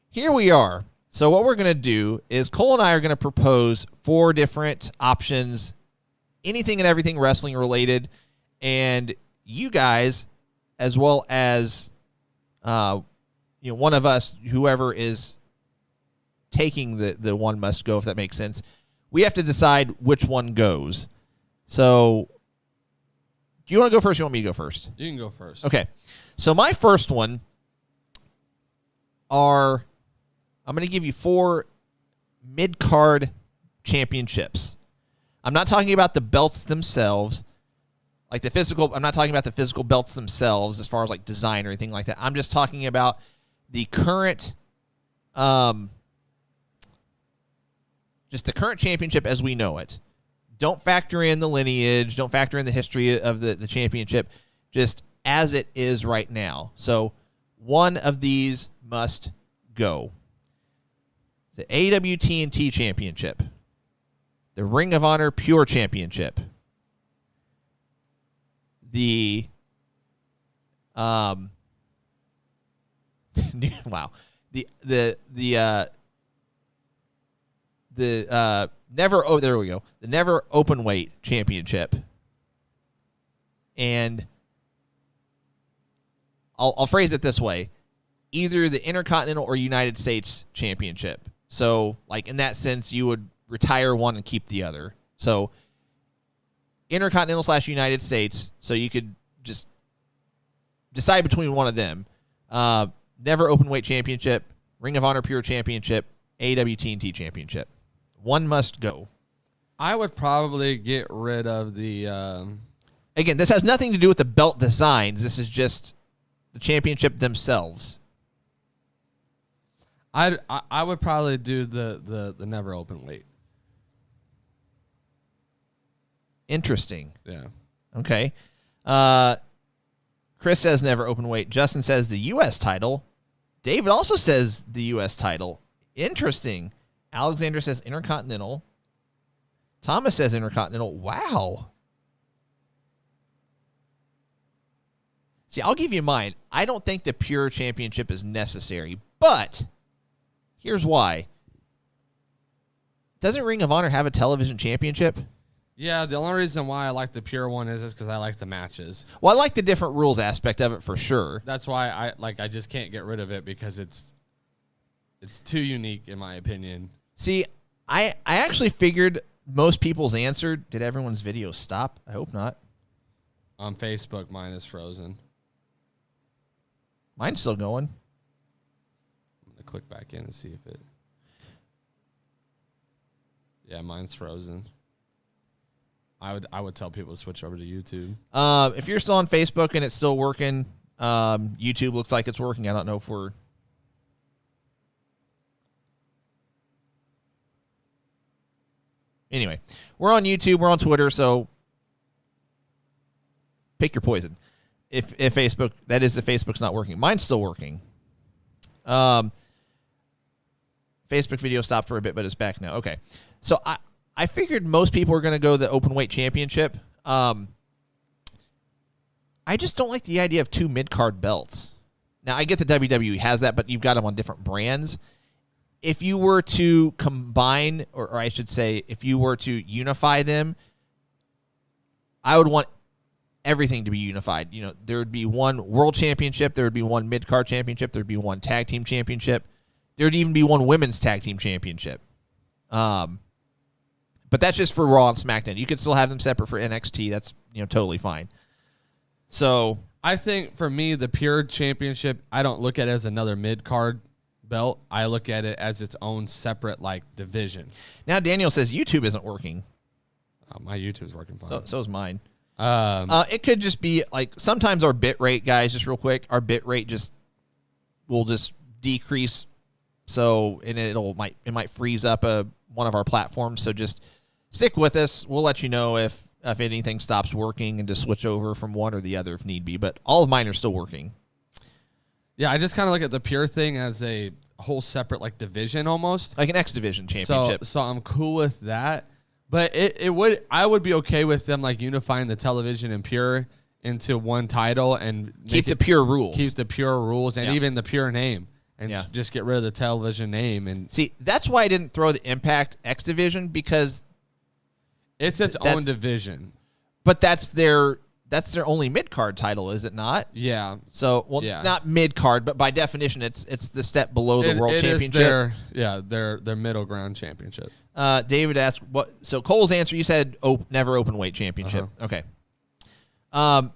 S2: here we are. So what we're going to do is Cole and I are going to propose 4 different options, anything and everything wrestling related. And you guys, as well as, one of us, whoever is taking the one must go, if that makes sense, we have to decide which one goes. So do you want to go first or you want me to go first?
S3: You can go first.
S2: Okay. So my first one I'm going to give you 4 mid-card championships. I'm not talking about the belts themselves, like the physical. I'm not talking about the physical belts themselves as far as like design or anything like that. I'm just talking about the current, just the current championship as we know it. Don't factor in the lineage. Don't factor in the history of the championship, just as it is right now. So one of these must go. The AEW TNT Championship. The Ring of Honor Pure Championship. The wow. There we go. The Never Openweight Championship. And I'll phrase it this way. Either the Intercontinental or United States Championship. So, like, in that sense, you would retire one and keep the other. So, Intercontinental / United States, so you could just decide between one of them. Never Openweight Championship, Ring of Honor Pure Championship, AEW TNT Championship. One must go.
S3: I would probably get rid of the...
S2: Again, this has nothing to do with the belt designs. This is just the championship themselves.
S3: I would probably do the Never Openweight.
S2: Interesting.
S3: Yeah.
S2: Okay. Chris says Never Openweight. Justin says the U.S. title. David also says the U.S. title. Interesting. Alexander says Intercontinental. Thomas says Intercontinental. Wow. See, I'll give you mine. I don't think the Pure Championship is necessary, but here's why. Doesn't Ring of Honor have a television championship?
S3: Yeah, the only reason why I like the Pure one is because I like the matches.
S2: Well, I like the different rules aspect of it for sure.
S3: That's why I just can't get rid of it because it's too unique in my opinion.
S2: See, I actually figured most people's answer. Did everyone's video stop? I hope not.
S3: On Facebook, mine is frozen.
S2: Mine's still going.
S3: I'm going to click back in and see if it... Yeah, mine's frozen. I would tell people to switch over to YouTube.
S2: If you're still on Facebook and it's still working, YouTube looks like it's working. I don't know if we're... Anyway, we're on YouTube, we're on Twitter, so pick your poison. if Facebook, that is if Facebook's not working. Mine's still working. Facebook video stopped for a bit, but it's back now. Okay. So I figured most people were going to go the open weight championship. I just don't like the idea of 2 mid-card belts. Now, I get the WWE has that, but you've got them on different brands. If you were to combine, or I should say, if you were to unify them, I would want everything to be unified. You know, there would be one world championship, there would be one mid-card championship, there would be one tag team championship, there would even be one women's tag team championship. But that's just for Raw and SmackDown. You could still have them separate for NXT. That's, totally fine. So
S3: I think for me, the Pure Championship, I don't look at it as another mid-card belt. I look at it as its own separate, division.
S2: now Daniel says YouTube isn't working.
S3: My YouTube's working fine.
S2: So is mine.
S3: Um,
S2: It could just be sometimes our bit rate, guys, just real quick, our bit rate will just decrease. So, and it might freeze up one of our platforms. So just stick with us. We'll let you know if anything stops working and just switch over from one or the other if need be. But all of mine are still working.
S3: Yeah, I just kind of look at the Pure thing as a whole separate division almost.
S2: Like an X Division championship.
S3: So I'm cool with that. But I would be okay with them unifying the television and Pure into one title and
S2: Keep the Pure rules.
S3: Keep the Pure rules and even the Pure name. And
S2: Yeah.
S3: just get rid of the television name. And
S2: See, that's why I didn't throw the Impact X Division, because
S3: it's its own division.
S2: but that's their only mid-card title, is it not?
S3: Yeah.
S2: So, not mid-card, but by definition, it's the step below the World Championship.
S3: Is their middle ground championship.
S2: David asked, "What?" So Cole's answer, you said never open weight championship. Okay. I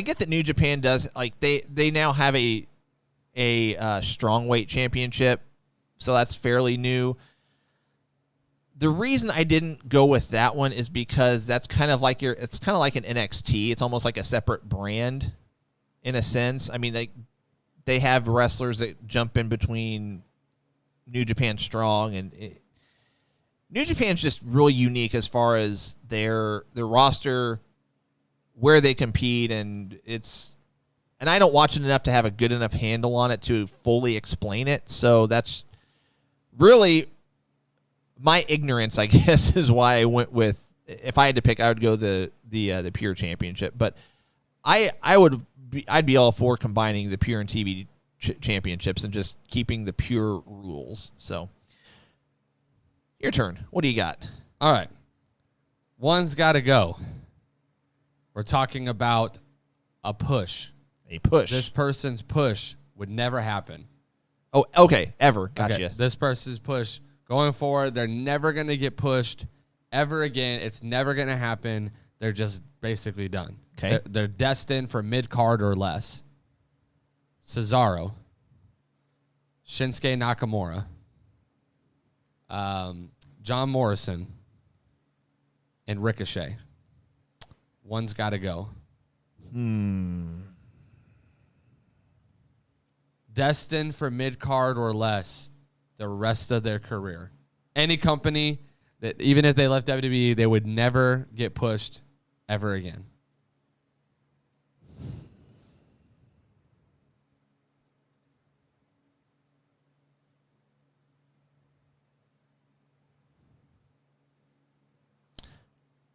S2: get that New Japan does they now have a strong weight championship, so that's fairly new. The reason I didn't go with that one is because that's kind of like it's kind of like an NXT. It's almost like a separate brand in a sense. I mean, they have wrestlers that jump in between New Japan Strong, and New Japan's just really unique as far as their roster, where they compete, and I don't watch it enough to have a good enough handle on it to fully explain it. So that's really my ignorance, I guess, is why I went with, if I had to pick, I would go the Pure Championship. But I'd be all for combining the Pure and TV championships and just keeping the Pure rules. So your turn. What do you got?
S3: All right. One's got to go. We're talking about a push.
S2: A push.
S3: This person's push would never happen.
S2: Oh, okay. Ever. Gotcha.
S3: Okay. This person's push going forward, they're never going to get pushed ever again. It's never going to happen. They're just basically done.
S2: Okay.
S3: They're destined for mid-card or less. Cesaro, Shinsuke Nakamura, John Morrison, and Ricochet. One's got to go. Destined for mid-card or less the rest of their career. Any company that, even if they left WWE, they would never get pushed ever again.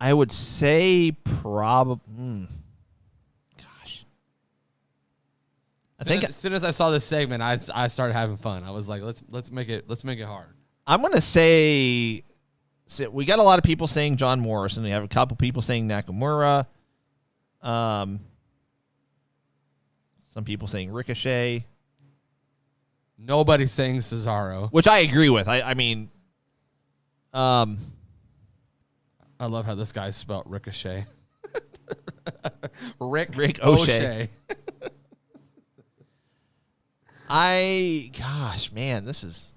S2: I would say probably. Gosh, I think
S3: As soon as I saw this segment, I started having fun. I was like, let's make it hard.
S2: I'm gonna say. So we got a lot of people saying John Morrison. We have a couple people saying Nakamura. Some people saying Ricochet,
S3: Nobody's saying Cesaro.
S2: which I agree with. I mean,
S3: I love how this guy spelled Ricochet. Rick
S2: O'Shea. Gosh, man, this is.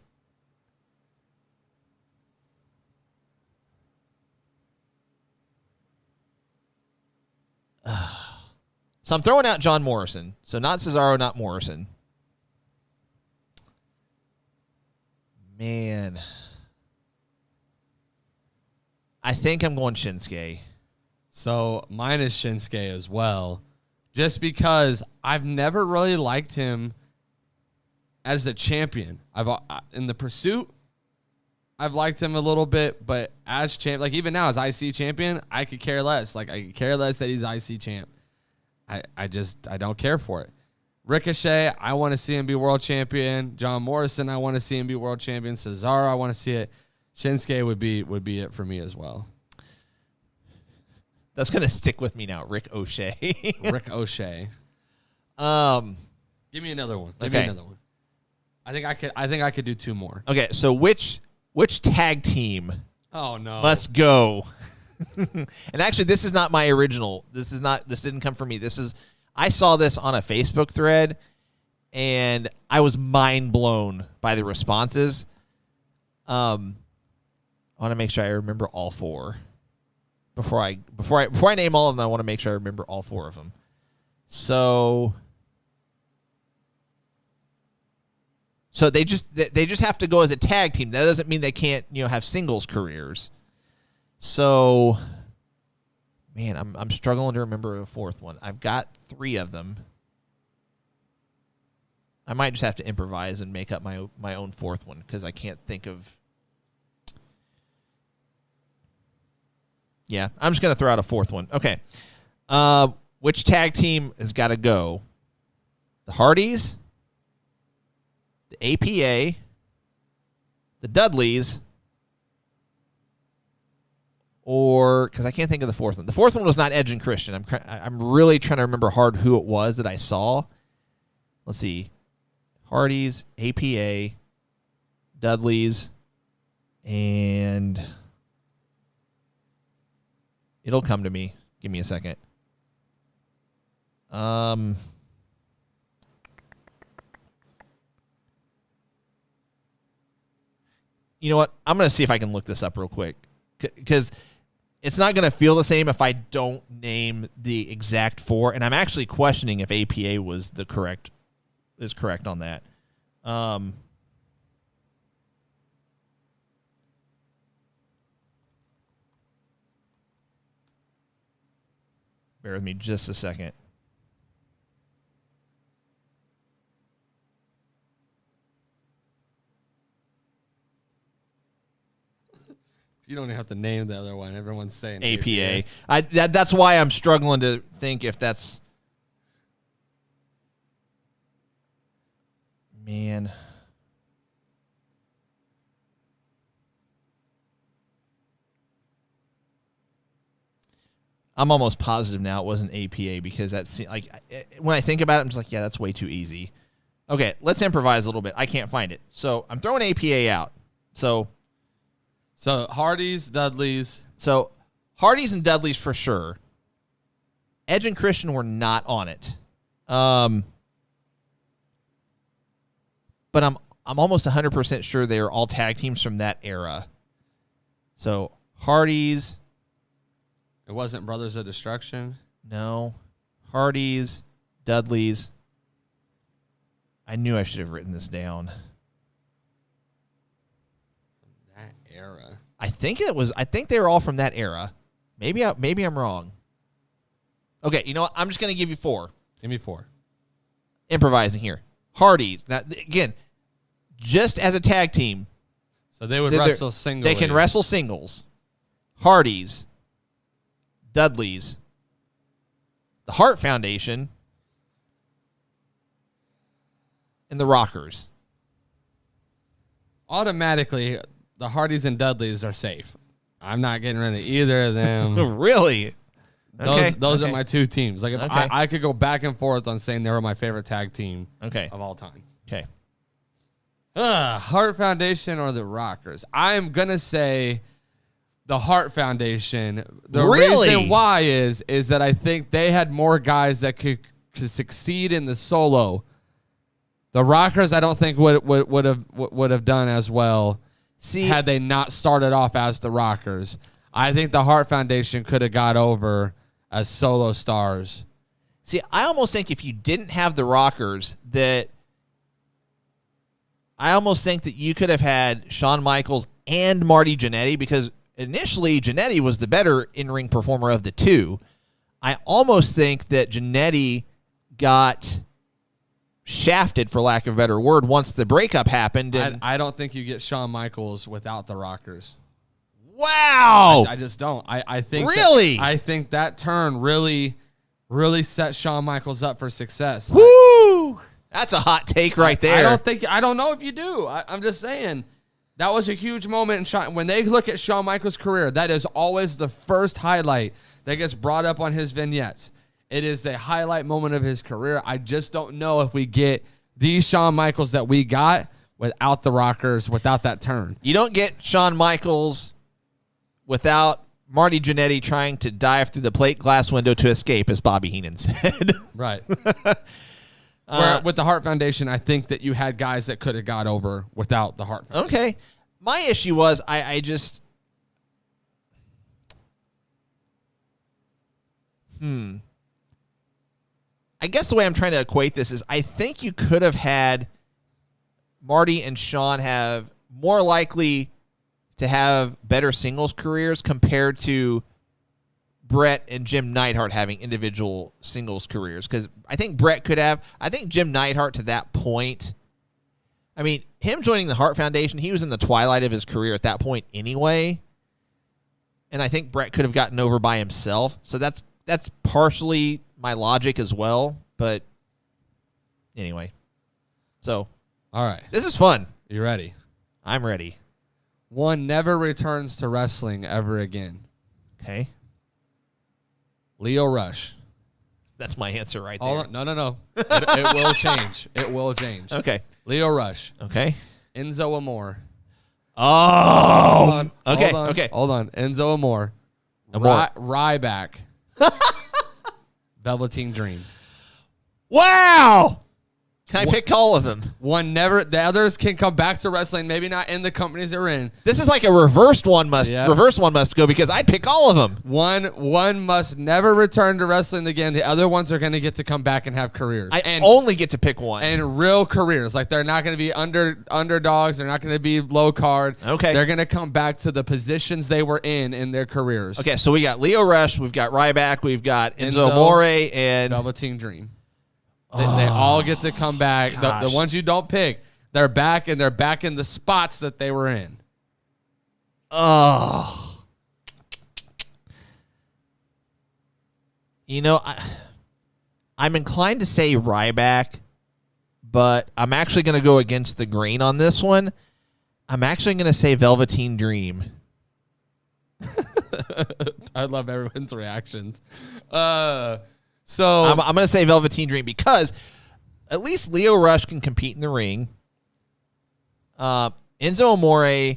S2: So I'm throwing out John Morrison. So not Cesaro, not Morrison. Man. I think I'm going Shinsuke.
S3: So mine is Shinsuke as well, just because I've never really liked him as a champion. In the Pursuit, I've liked him a little bit, but as champ, like even now as IC champion, I could care less. Like I could care less that he's IC champ. I don't care for it. Ricochet, I want to see him be world champion. John Morrison, I want to see him be world champion. Cesaro, I want to see it. Shinsuke would be it for me as well.
S2: That's gonna stick with me now. Rick O'Shea.
S3: Rick O'Shea. Give me another one. Give me another one. I think I could do two more.
S2: Okay, so which tag team
S3: Oh no.
S2: must go? And actually, this is not my original. This didn't come from me. I saw this on a Facebook thread, and I was mind blown by the responses. I want to make sure I remember all four. Before I name all of them, I want to make sure I remember all four of them. So they just have to go as a tag team. That doesn't mean they can't, have singles careers. So, man, I'm struggling to remember a fourth one. I've got three of them. I might just have to improvise and make up my own fourth one because I can't think of. Yeah, I'm just going to throw out a fourth one. Okay. Which tag team has got to go? The Hardys, the APA, the Dudleys, or because I can't think of the fourth one. The fourth one was not Edge and Christian. I'm really trying to remember hard who it was that I saw. Let's see. Hardys, APA, Dudleys, and it'll come to me. Give me a second. You know what? I'm going to see if I can look this up real quick because it's not going to feel the same if I don't name the exact four. And I'm actually questioning if APA was correct on that. Bear with me just a second.
S3: You don't even have to name the other one. Everyone's saying
S2: APA. That's why I'm struggling to think if that's. Man. I'm almost positive now it wasn't APA because that's like when I think about it, I'm just like, yeah, that's way too easy. Okay, let's improvise a little bit. I can't find it. So I'm throwing APA out. So
S3: Hardys, Dudleys.
S2: So Hardys and Dudleys for sure. Edge and Christian were not on it. But I'm almost 100% sure they are all tag teams from that era. So Hardys.
S3: It wasn't Brothers of Destruction?
S2: No. Hardys, Dudleys. I knew I should have written this down.
S3: That era.
S2: I think they were all from that era. Maybe I'm wrong. Okay, you know what? I'm just going to give you four.
S3: Give me four.
S2: Improvising here. Hardys. Now, again, just as a tag team.
S3: So they would wrestle singles.
S2: They can wrestle singles. Hardys. Dudleys. The Hart Foundation. And the Rockers.
S3: Automatically, the Hardys and Dudleys are safe. I'm not getting rid of either of them.
S2: Really?
S3: Those are my two teams. Like if I could go back and forth on saying they were my favorite tag team of all time.
S2: Okay.
S3: Hart Foundation or the Rockers? I'm gonna say the Hart Foundation. The reason why is that I think they had more guys that could succeed in the solo. The Rockers, I don't think would have done as well had they not started off as the Rockers. I think the Hart Foundation could have got over as solo stars.
S2: See, I almost think if you didn't have the Rockers, that you could have had Shawn Michaels and Marty Jannetty, because initially Jannetty was the better in-ring performer of the two. I almost think that Jannetty got shafted, for lack of a better word, once the breakup happened. And
S3: I don't think you get Shawn Michaels without the Rockers.
S2: wow.
S3: I just don't. I think
S2: Really?
S3: I think that turn really set Shawn Michaels up for success.
S2: Woo! That's a hot take right there.
S3: I don't know if you do. I'm just saying that was a huge moment in Shawn. When they look at Shawn Michaels' career, that is always the first highlight that gets brought up on his vignettes. It is a highlight moment of his career. I just don't know if we get these Shawn Michaels that we got without the Rockers, without that turn.
S2: You don't get Shawn Michaels without Marty Jannetty trying to dive through the plate glass window to escape, as Bobby Heenan said.
S3: Right. Where with the Hart Foundation, I think that you had guys that could have got over without the Hart Foundation.
S2: Okay. My issue was I just... I guess the way I'm trying to equate this is I think you could have had Marty and Shawn have more likely to have better singles careers compared to Brett and Jim Neidhart having individual singles careers. Because I think Brett could have. I think Jim Neidhart to that point, I mean, him joining the Hart Foundation, he was in the twilight of his career at that point anyway. And I think Brett could have gotten over by himself. So that's partially my logic as well. But anyway. So.
S3: All right.
S2: This is fun.
S3: You ready?
S2: I'm ready.
S3: One never returns to wrestling ever again.
S2: Okay.
S3: Leo Rush.
S2: That's my answer right there.
S3: No. It will change. It will change.
S2: Okay.
S3: Leo Rush.
S2: Okay.
S3: Enzo Amore.
S2: Oh. Okay.
S3: Hold on.
S2: Okay.
S3: Hold on. Enzo Amore.
S2: Amore.
S3: Ryback. Velveteen Dream.
S2: Wow. Can I pick all of them?
S3: The others can come back to wrestling, maybe not in the companies they're in.
S2: This is like a reversed one must go because I'd pick all of them.
S3: One must never return to wrestling again. The other ones are going to get to come back and have careers.
S2: I only get to pick one.
S3: And real careers. Like they're not going to be underdogs. They're not going to be low card.
S2: Okay.
S3: They're going to come back to the positions they were in their careers.
S2: Okay, so we got Leo Rush, we've got Ryback, we've got Enzo Amore, and
S3: Velveteen Dream. They all get to come back. The ones you don't pick, they're back, and they're back in the spots that they were in.
S2: Oh. You know, I'm inclined to say Ryback, but I'm actually going to go against the grain on this one. I'm actually going to say Velveteen Dream.
S3: I love everyone's reactions.
S2: So I'm going to say Velveteen Dream because at least Leo Rush can compete in the ring. Enzo Amore,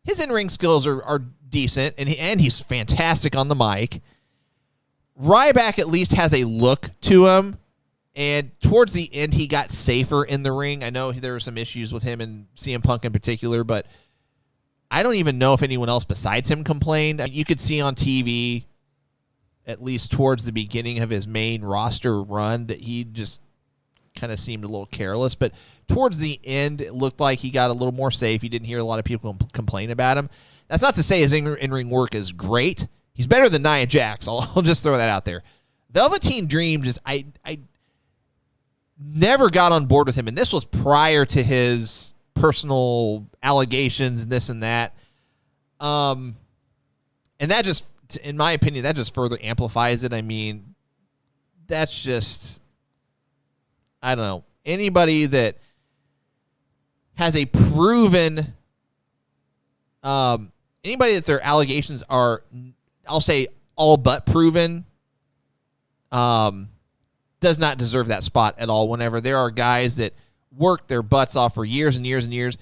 S2: his in-ring skills are decent, and he's fantastic on the mic. Ryback at least has a look to him, and towards the end, he got safer in the ring. I know there were some issues with him and CM Punk in particular, but I don't even know if anyone else besides him complained. You could see on TV, at least towards the beginning of his main roster run, that he just kind of seemed a little careless. But towards the end, it looked like he got a little more safe. You didn't hear a lot of people complain about him. That's not to say his in-ring work is great. He's better than Nia Jax. I'll just throw that out there. Velveteen Dream, I never got on board with him, and this was prior to his personal allegations and this and that. And that just, in my opinion, that just further amplifies it. I mean, that's just, I don't know. Anybody that has a proven, anybody that their allegations are, I'll say, all but proven, does not deserve that spot at all. Whenever there are guys that work their butts off for years and years and years,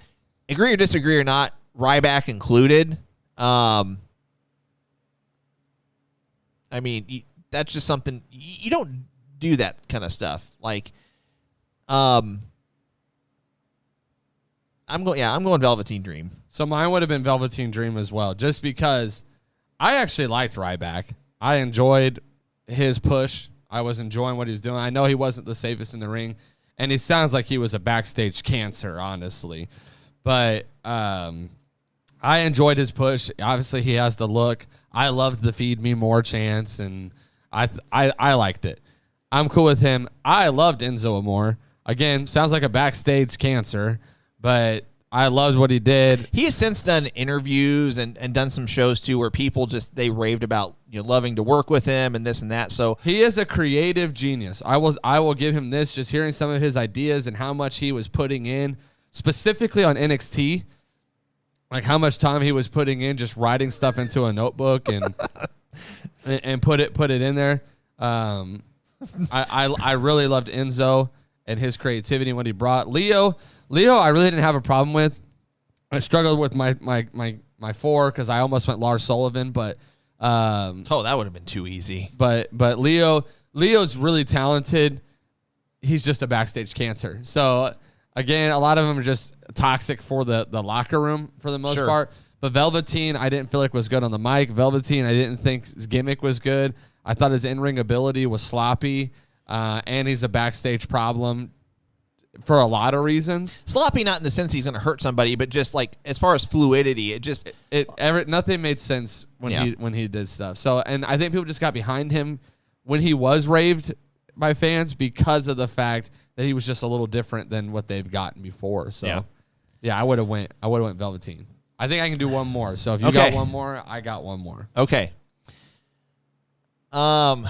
S2: agree or disagree or not, Ryback included, I mean, that's just something you don't do that kind of stuff. Like, I'm going Velveteen Dream.
S3: So mine would have been Velveteen Dream as well, just because I actually liked Ryback. I enjoyed his push. I was enjoying what he was doing. I know he wasn't the safest in the ring, and he sounds like he was a backstage cancer, honestly. But I I enjoyed his push. Obviously, he has the look. I loved the feed me more chance, and I liked it. I'm cool with him. I loved Enzo Amore. Again, sounds like a backstage cancer, but I loved what he did.
S2: He has since done interviews and done some shows too where people they raved about loving to work with him and this and that. So
S3: he is a creative genius. I will give him this, just hearing some of his ideas and how much he was putting in, specifically on NXT, like how much time he was putting in just writing stuff into a notebook and and put it in there. I really loved Enzo and his creativity and what he brought. Leo, I really didn't have a problem with. I struggled with my 4 because I almost went Lars Sullivan, but
S2: that would have been too easy.
S3: But Leo's really talented. He's just a backstage cancer. So again, a lot of them are just toxic for the locker room for the most part. But Velveteen, I didn't feel like was good on the mic. Velveteen, I didn't think his gimmick was good. I thought his in-ring ability was sloppy, and he's a backstage problem for a lot of reasons.
S2: Sloppy, not in the sense he's going to hurt somebody, but just like as far as fluidity,
S3: nothing made sense when he did stuff. So, and I think people just got behind him when he was raved by fans because of the fact that he was just a little different than what they've gotten before. So, yeah, I would have went Velveteen. I think I can do one more. So if you got one more, I got one more.
S2: Okay. I'm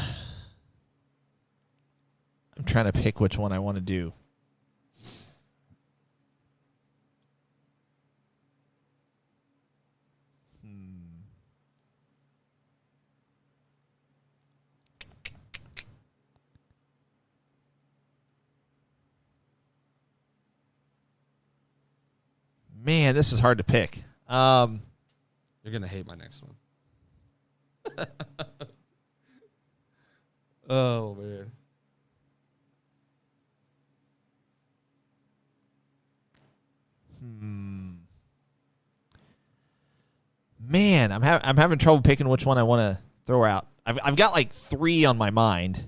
S2: trying to pick which one I want to do. Man, this is hard to pick.
S3: You're going to hate my next one. Oh, man.
S2: Man, I'm having trouble picking which one I want to throw out. I've got like 3 on my mind.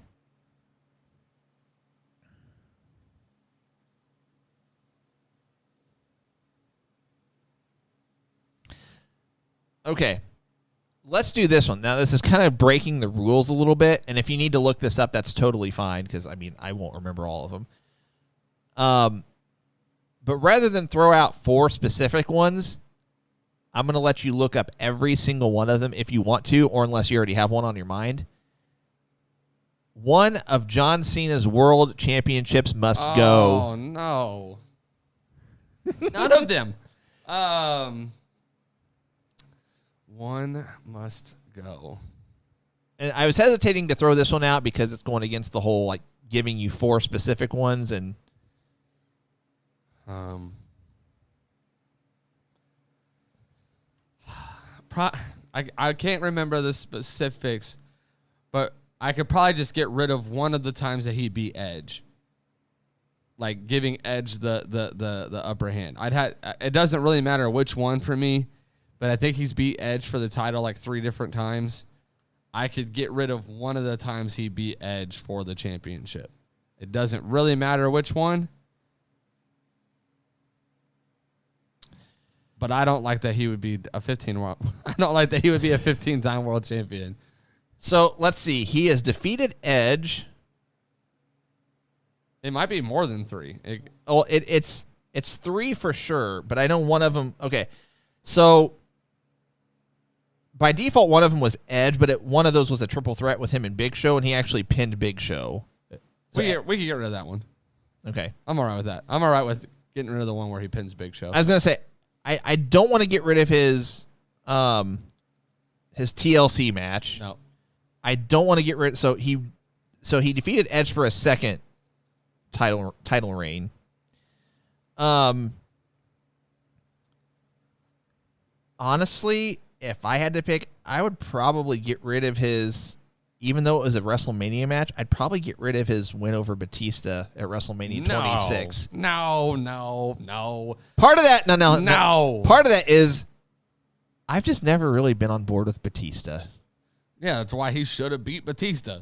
S2: Okay, let's do this one. Now, this is kind of breaking the rules a little bit, and if you need to look this up, that's totally fine, because, I mean, I won't remember all of them. But rather than throw out 4 specific ones, I'm going to let you look up every single one of them if you want to, or unless you already have one on your mind. One of John Cena's world championships must go.
S3: Oh, no. None of them. One must go.
S2: And I was hesitating to throw this one out because it's going against the whole, like, giving you 4 specific ones. And
S3: I can't remember the specifics, but I could probably just get rid of one of the times that he beat Edge. Like giving Edge the upper hand. It doesn't really matter which one for me, but I think he's beat Edge for the title like 3 different times. I could get rid of one of the times he beat Edge for the championship. It doesn't really matter which one. But I don't like that he would be a 15 world. I don't like that he would be a 15-time world champion.
S2: So let's see. He has defeated Edge.
S3: It might be more than 3.
S2: It's 3 for sure, but I know one of them. Okay, so by default, one of them was Edge, but one of those was a triple threat with him and Big Show, and he actually pinned Big Show. So
S3: we can get rid of that one.
S2: Okay,
S3: I'm all right with that. I'm all right with getting rid of the one where he pins Big Show.
S2: I was gonna say I don't want to get rid of his TLC match.
S3: No,
S2: I don't want to get rid. So he defeated Edge for a second title reign. Honestly, if I had to pick, I would probably get rid of his. Even though it was a WrestleMania match, I'd probably get rid of his win over Batista at WrestleMania 26.
S3: No.
S2: Part of that, no. Part of that is I've just never really been on board with Batista.
S3: Yeah, that's why he should have beat Batista.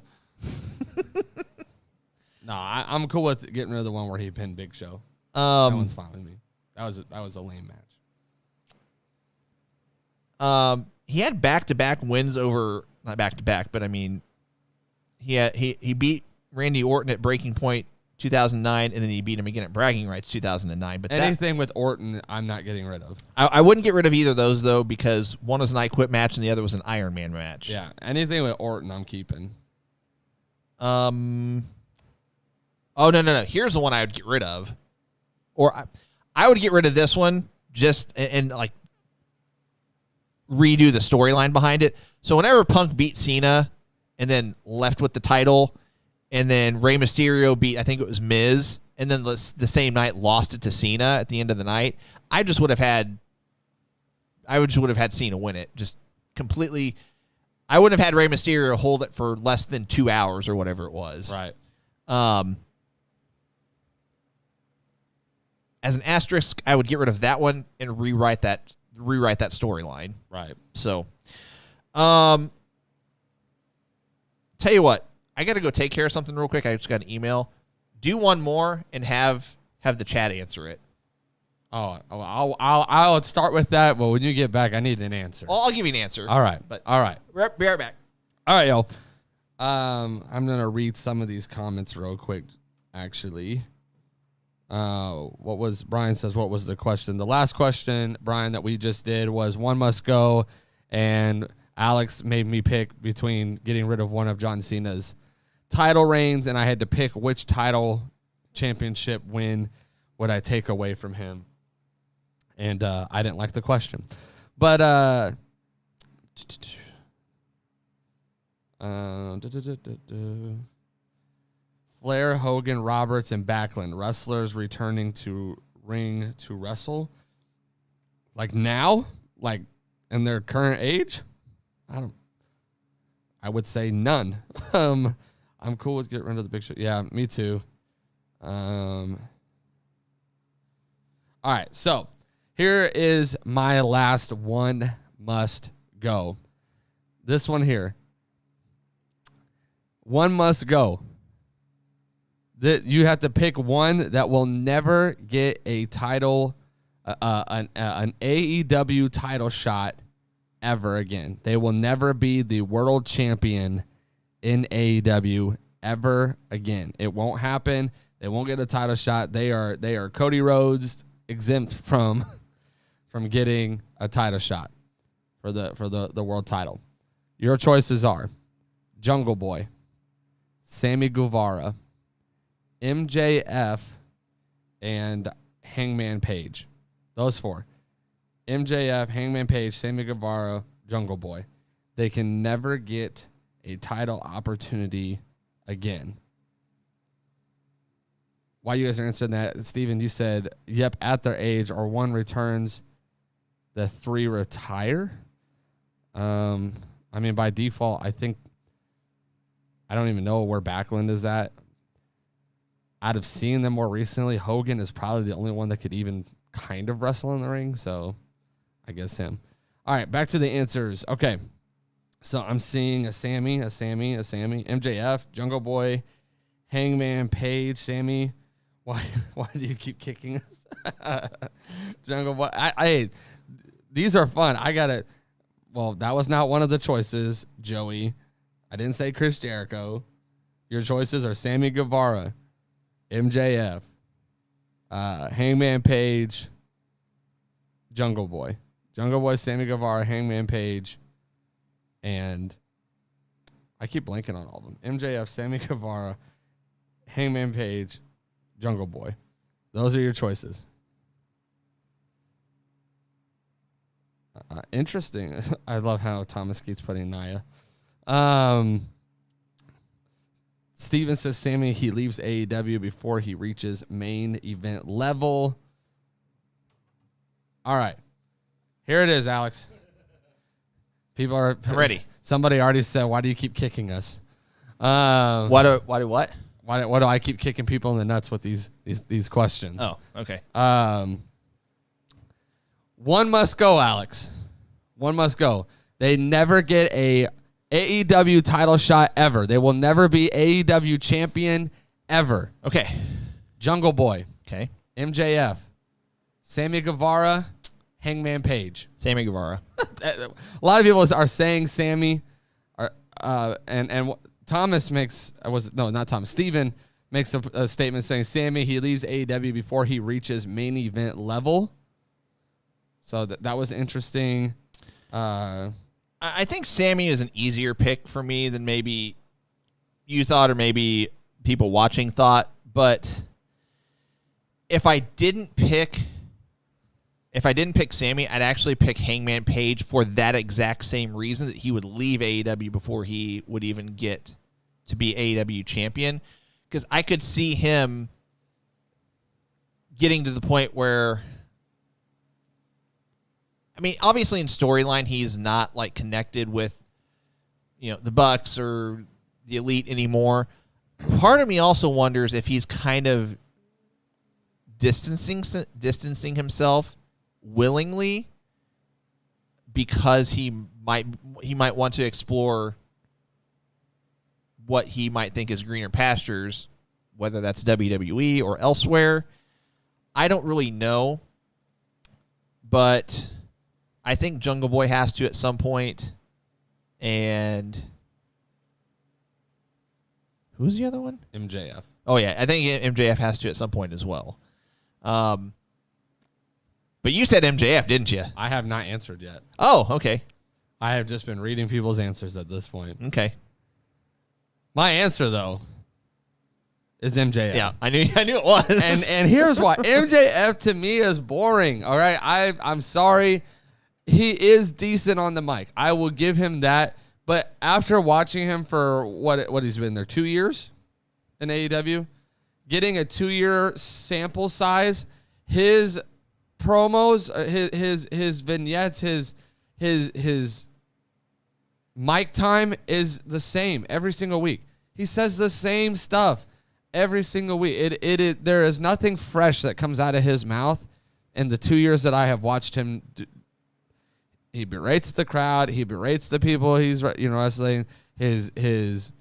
S3: No, I'm cool with getting rid of the one where he pinned Big Show. That one's fine with me. That was a lame match.
S2: He had back-to-back wins over, not back-to-back, but I mean, he beat Randy Orton at Breaking Point 2009, and then he beat him again at Bragging Rights 2009. But
S3: anything with Orton, I'm not getting rid of.
S2: I wouldn't get rid of either of those, though, because one was an I Quit match and the other was an Iron Man match.
S3: Yeah, anything with Orton, I'm keeping.
S2: Oh, no. Here's the one I would get rid of. Or I would get rid of this one just and like redo the storyline behind it. So whenever Punk beat Cena and then left with the title, and then Rey Mysterio beat, I think it was Miz, and then the same night lost it to Cena at the end of the night, I would have had Cena win it. Just completely. I wouldn't have had Rey Mysterio hold it for less than 2 hours or whatever it was.
S3: Right.
S2: As an asterisk, I would get rid of that one and rewrite that storyline.
S3: Right.
S2: So, tell you what, I got to go take care of something real quick. I just got an email. Do one more and have the chat answer it.
S3: Oh, I'll start with that. But when you get back, I need an answer.
S2: Well, I'll give you an answer.
S3: All right.
S2: But
S3: all right.
S2: Be right back.
S3: All right, yo. I'm gonna read some of these comments real quick. Actually, Brian says? What was the question? The last question, Brian, that we just did was one must go, and Alex made me pick between getting rid of one of John Cena's title reigns, and I had to pick which title championship win would I take away from him. And I didn't like the question. But Flair, Hogan, Roberts, and Backlund, wrestlers returning to ring to wrestle. Like now? Like in their current age? I would say none. I'm cool with getting rid of the big show. Yeah, me too. All right, so here is my last one must go. This one here. One must go. That you have to pick one that will never get a title, an AEW title shot ever again. They will never be the world champion in AEW ever again. It won't happen. They won't get a title shot. They are Cody Rhodes exempt from getting a title shot for the world title. Your choices are Jungle Boy, Sammy Guevara, MJF, and Hangman Page. Those four. MJF, Hangman Page, Sammy Guevara, Jungle Boy. They can never get a title opportunity again. While you guys are answering that, Steven, you said, yep, at their age, or one returns, the three retire. I mean, by default, I think, I don't even know where Backlund is at. Out of seeing them more recently, Hogan is probably the only one that could even kind of wrestle in the ring, so I guess him. All right, back to the answers. Okay, so I'm seeing a Sammy, MJF, Jungle Boy, Hangman Page, Sammy. Why do you keep kicking us? Jungle Boy. These are fun. Well, that was not one of the choices, Joey. I didn't say Chris Jericho. Your choices are Sammy Guevara, MJF, Hangman Page, Jungle Boy. Jungle Boy, Sammy Guevara, Hangman Page, and I keep blanking on all of them. MJF, Sammy Guevara, Hangman Page, Jungle Boy. Those are your choices. Interesting. I love how Thomas keeps putting Nia. Steven says Sammy, he leaves AEW before he reaches main event level. All right. Here it is, Alex. People are
S2: ready.
S3: Somebody already said, why do you keep kicking us?
S2: Why do what?
S3: Why do I keep kicking people in the nuts with these questions?
S2: Oh, okay.
S3: One must go, Alex. One must go. They never get a AEW title shot ever. They will never be AEW champion ever.
S2: Okay.
S3: Jungle Boy,
S2: Okay.
S3: MJF, Sammy Guevara, Hangman Page.
S2: Sammy Guevara.
S3: A lot of people are saying Sammy, and Thomas makes not Thomas. Steven makes a statement saying Sammy, he leaves AEW before he reaches main event level. So that was interesting.
S2: I think Sammy is an easier pick for me than maybe you thought or maybe people watching thought. But if I didn't pick Sammy, I'd actually pick Hangman Page for that exact same reason, that he would leave AEW before he would even get to be AEW champion. Because I could see him getting to the point where, I mean, obviously in storyline, he's not like connected with, the Bucks or the Elite anymore. Part of me also wonders if he's kind of distancing himself willingly because he might want to explore what he might think is greener pastures, whether that's WWE or elsewhere. I don't really know, but I think Jungle Boy has to at some point. And who's the other one?
S3: MJF.
S2: Oh, yeah. I think MJF has to at some point as well. But you said MJF, didn't you?
S3: I have not answered yet.
S2: Oh, okay.
S3: I have just been reading people's answers at this point.
S2: Okay.
S3: My answer, though, is MJF.
S2: Yeah, I knew it was.
S3: And here's why. MJF to me is boring. All right, I'm sorry. He is decent on the mic. I will give him that. But after watching him for what he's been there, 2 years in AEW, getting a 2-year sample size, his promos, his vignettes, his mic time is the same every single week. He says the same stuff every single week. There is nothing fresh that comes out of his mouth. In the 2 years that I have watched him, he berates the crowd. He berates the people he's wrestling. His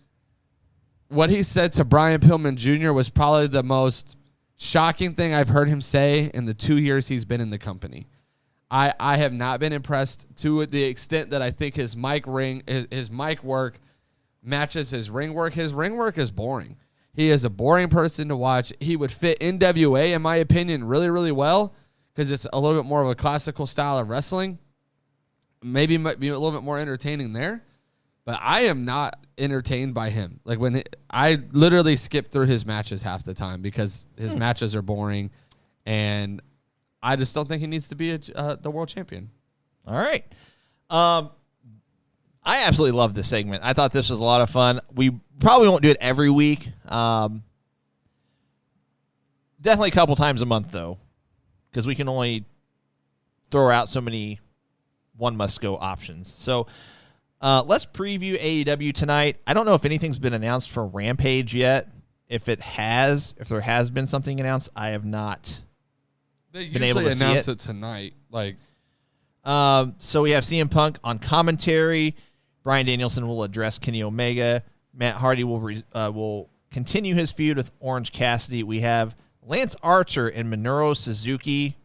S3: what he said to Brian Pillman Jr. was probably the most shocking thing I've heard him say in the 2 years he's been in the company. I have not been impressed to the extent that I think his mic work matches his ring work. His ring work is boring. He is a boring person to watch. He would fit NWA, in my opinion, really, really well because it's a little bit more of a classical style of wrestling. Maybe might be a little bit more entertaining there, but I am not entertained by him. Like I literally skip through his matches half the time because his matches are boring, and I just don't think he needs to be the world champion.
S2: All right. I absolutely love this segment. I thought this was a lot of fun. We probably won't do it every week. Definitely a couple times a month, though, because we can only throw out so many one must go options. So let's preview AEW tonight. I don't know if anything's been announced for Rampage yet. If there has been something announced, I have not been able to see
S3: announce it tonight.
S2: So we have CM Punk on commentary. Bryan Danielson will address Kenny Omega. Matt Hardy will continue his feud with Orange Cassidy. We have Lance Archer and Minoru Suzuki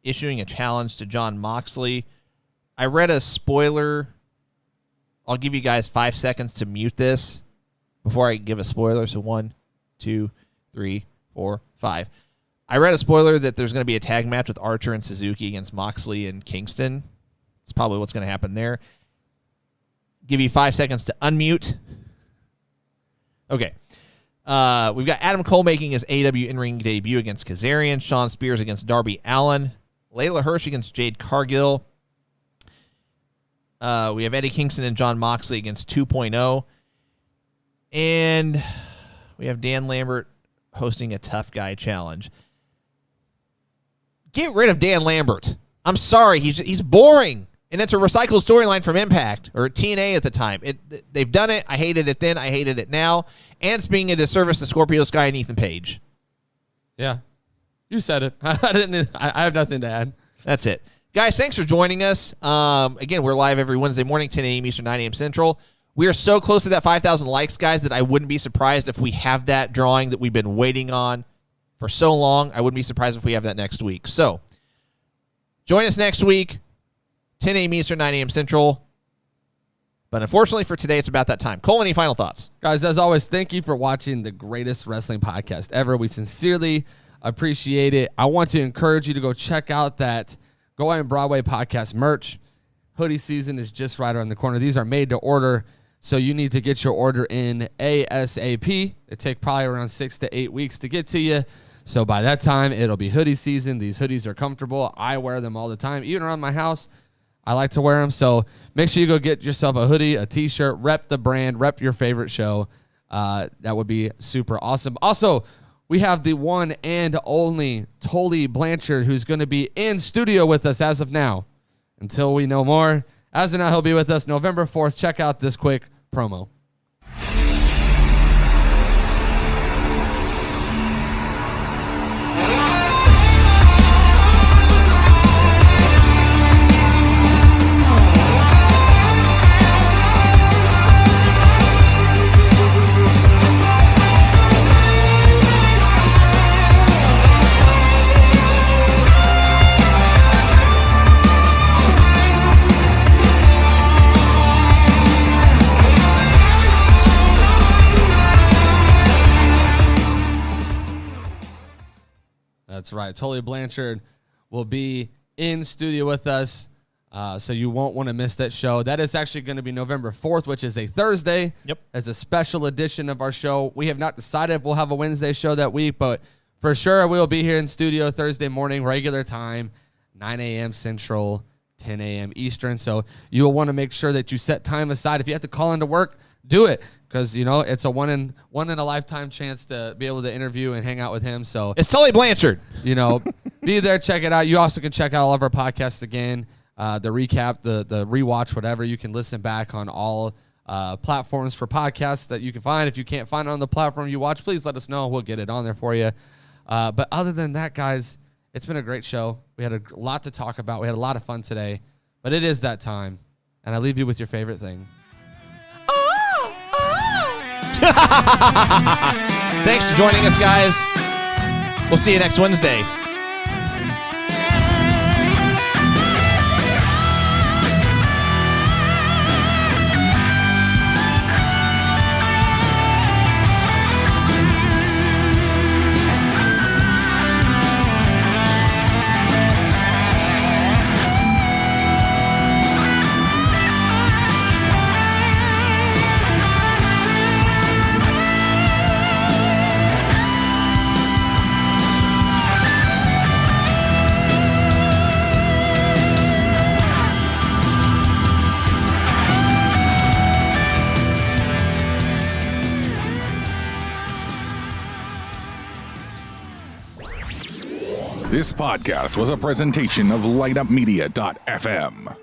S2: issuing a challenge to Jon Moxley. I read a spoiler. I'll give you guys 5 seconds to mute this before I give a spoiler. So 1, 2, 3, 4, 5. I read a spoiler that there's going to be a tag match with Archer and Suzuki against Moxley and Kingston. It's probably what's going to happen there. Give you 5 seconds to unmute. Okay. We've got Adam Cole making his AEW in-ring debut against Kazarian. Shawn Spears against Darby Allin. Layla Hirsch against Jade Cargill. We have Eddie Kingston and Jon Moxley against 2.0. And we have Dan Lambert hosting a Tough Guy challenge. Get rid of Dan Lambert. I'm sorry. He's boring. And it's a recycled storyline from Impact or TNA at the time. They've done it. I hated it then. I hated it now. And it's being a disservice to Scorpio Sky and Ethan Page.
S3: Yeah. You said it. I have nothing to add.
S2: That's it. Guys, thanks for joining us. Again, we're live every Wednesday morning, 10 a.m. Eastern, 9 a.m. Central. We are so close to that 5,000 likes, guys, that I wouldn't be surprised if we have that drawing that we've been waiting on for so long. I wouldn't be surprised if we have that next week. So Join us next week, 10 a.m. Eastern, 9 a.m. Central. But unfortunately for today, it's about that time. Cole, any final thoughts?
S3: Guys, as always, thank you for watching the greatest wrestling podcast ever. We sincerely appreciate it. I want to encourage you to go check out that Go Iron Broadway podcast merch. Hoodie season is just right around the corner. These are made to order, so you need to get your order in ASAP. It takes probably around 6 to 8 weeks to get to you. So by that time, it'll be hoodie season. These hoodies are comfortable. I wear them all the time, even around my house. I like to wear them. So make sure you go get yourself a hoodie, a t-shirt, rep the brand, rep your favorite show. That would be super awesome. Also, we have the one and only Tully Blanchard, who's going to be in studio with us as of now. Until we know more. As of now, he'll be with us November 4th. Check out this quick promo. That's right. Tully Blanchard will be in studio with us, so you won't want to miss that show. That is actually going to be November 4th, which is a Thursday.
S2: Yep.
S3: As a special edition of our show. We have not decided if we'll have a Wednesday show that week, but for sure we'll be here in studio Thursday morning, regular time, 9 a.m. Central, 10 a.m. Eastern. So you will want to make sure that you set time aside. If you have to call into work, do it, because, you know, it's a one in a lifetime chance to be able to interview and hang out with him. So
S2: It's Tully Blanchard.
S3: you know, be there, check it out. You also can check out all of our podcasts again, the recap, the rewatch, whatever. You can listen back on all platforms for podcasts that you can find. If you can't find it on the platform you watch, please let us know. We'll get it on there for you. But other than that, guys, it's been a great show. We had a lot to talk about. We had a lot of fun today, but it is that time, and I leave you with your favorite thing.
S2: Thanks for joining us, guys. We'll see you next Wednesday.
S6: This podcast was a presentation of LightUpMedia.fm.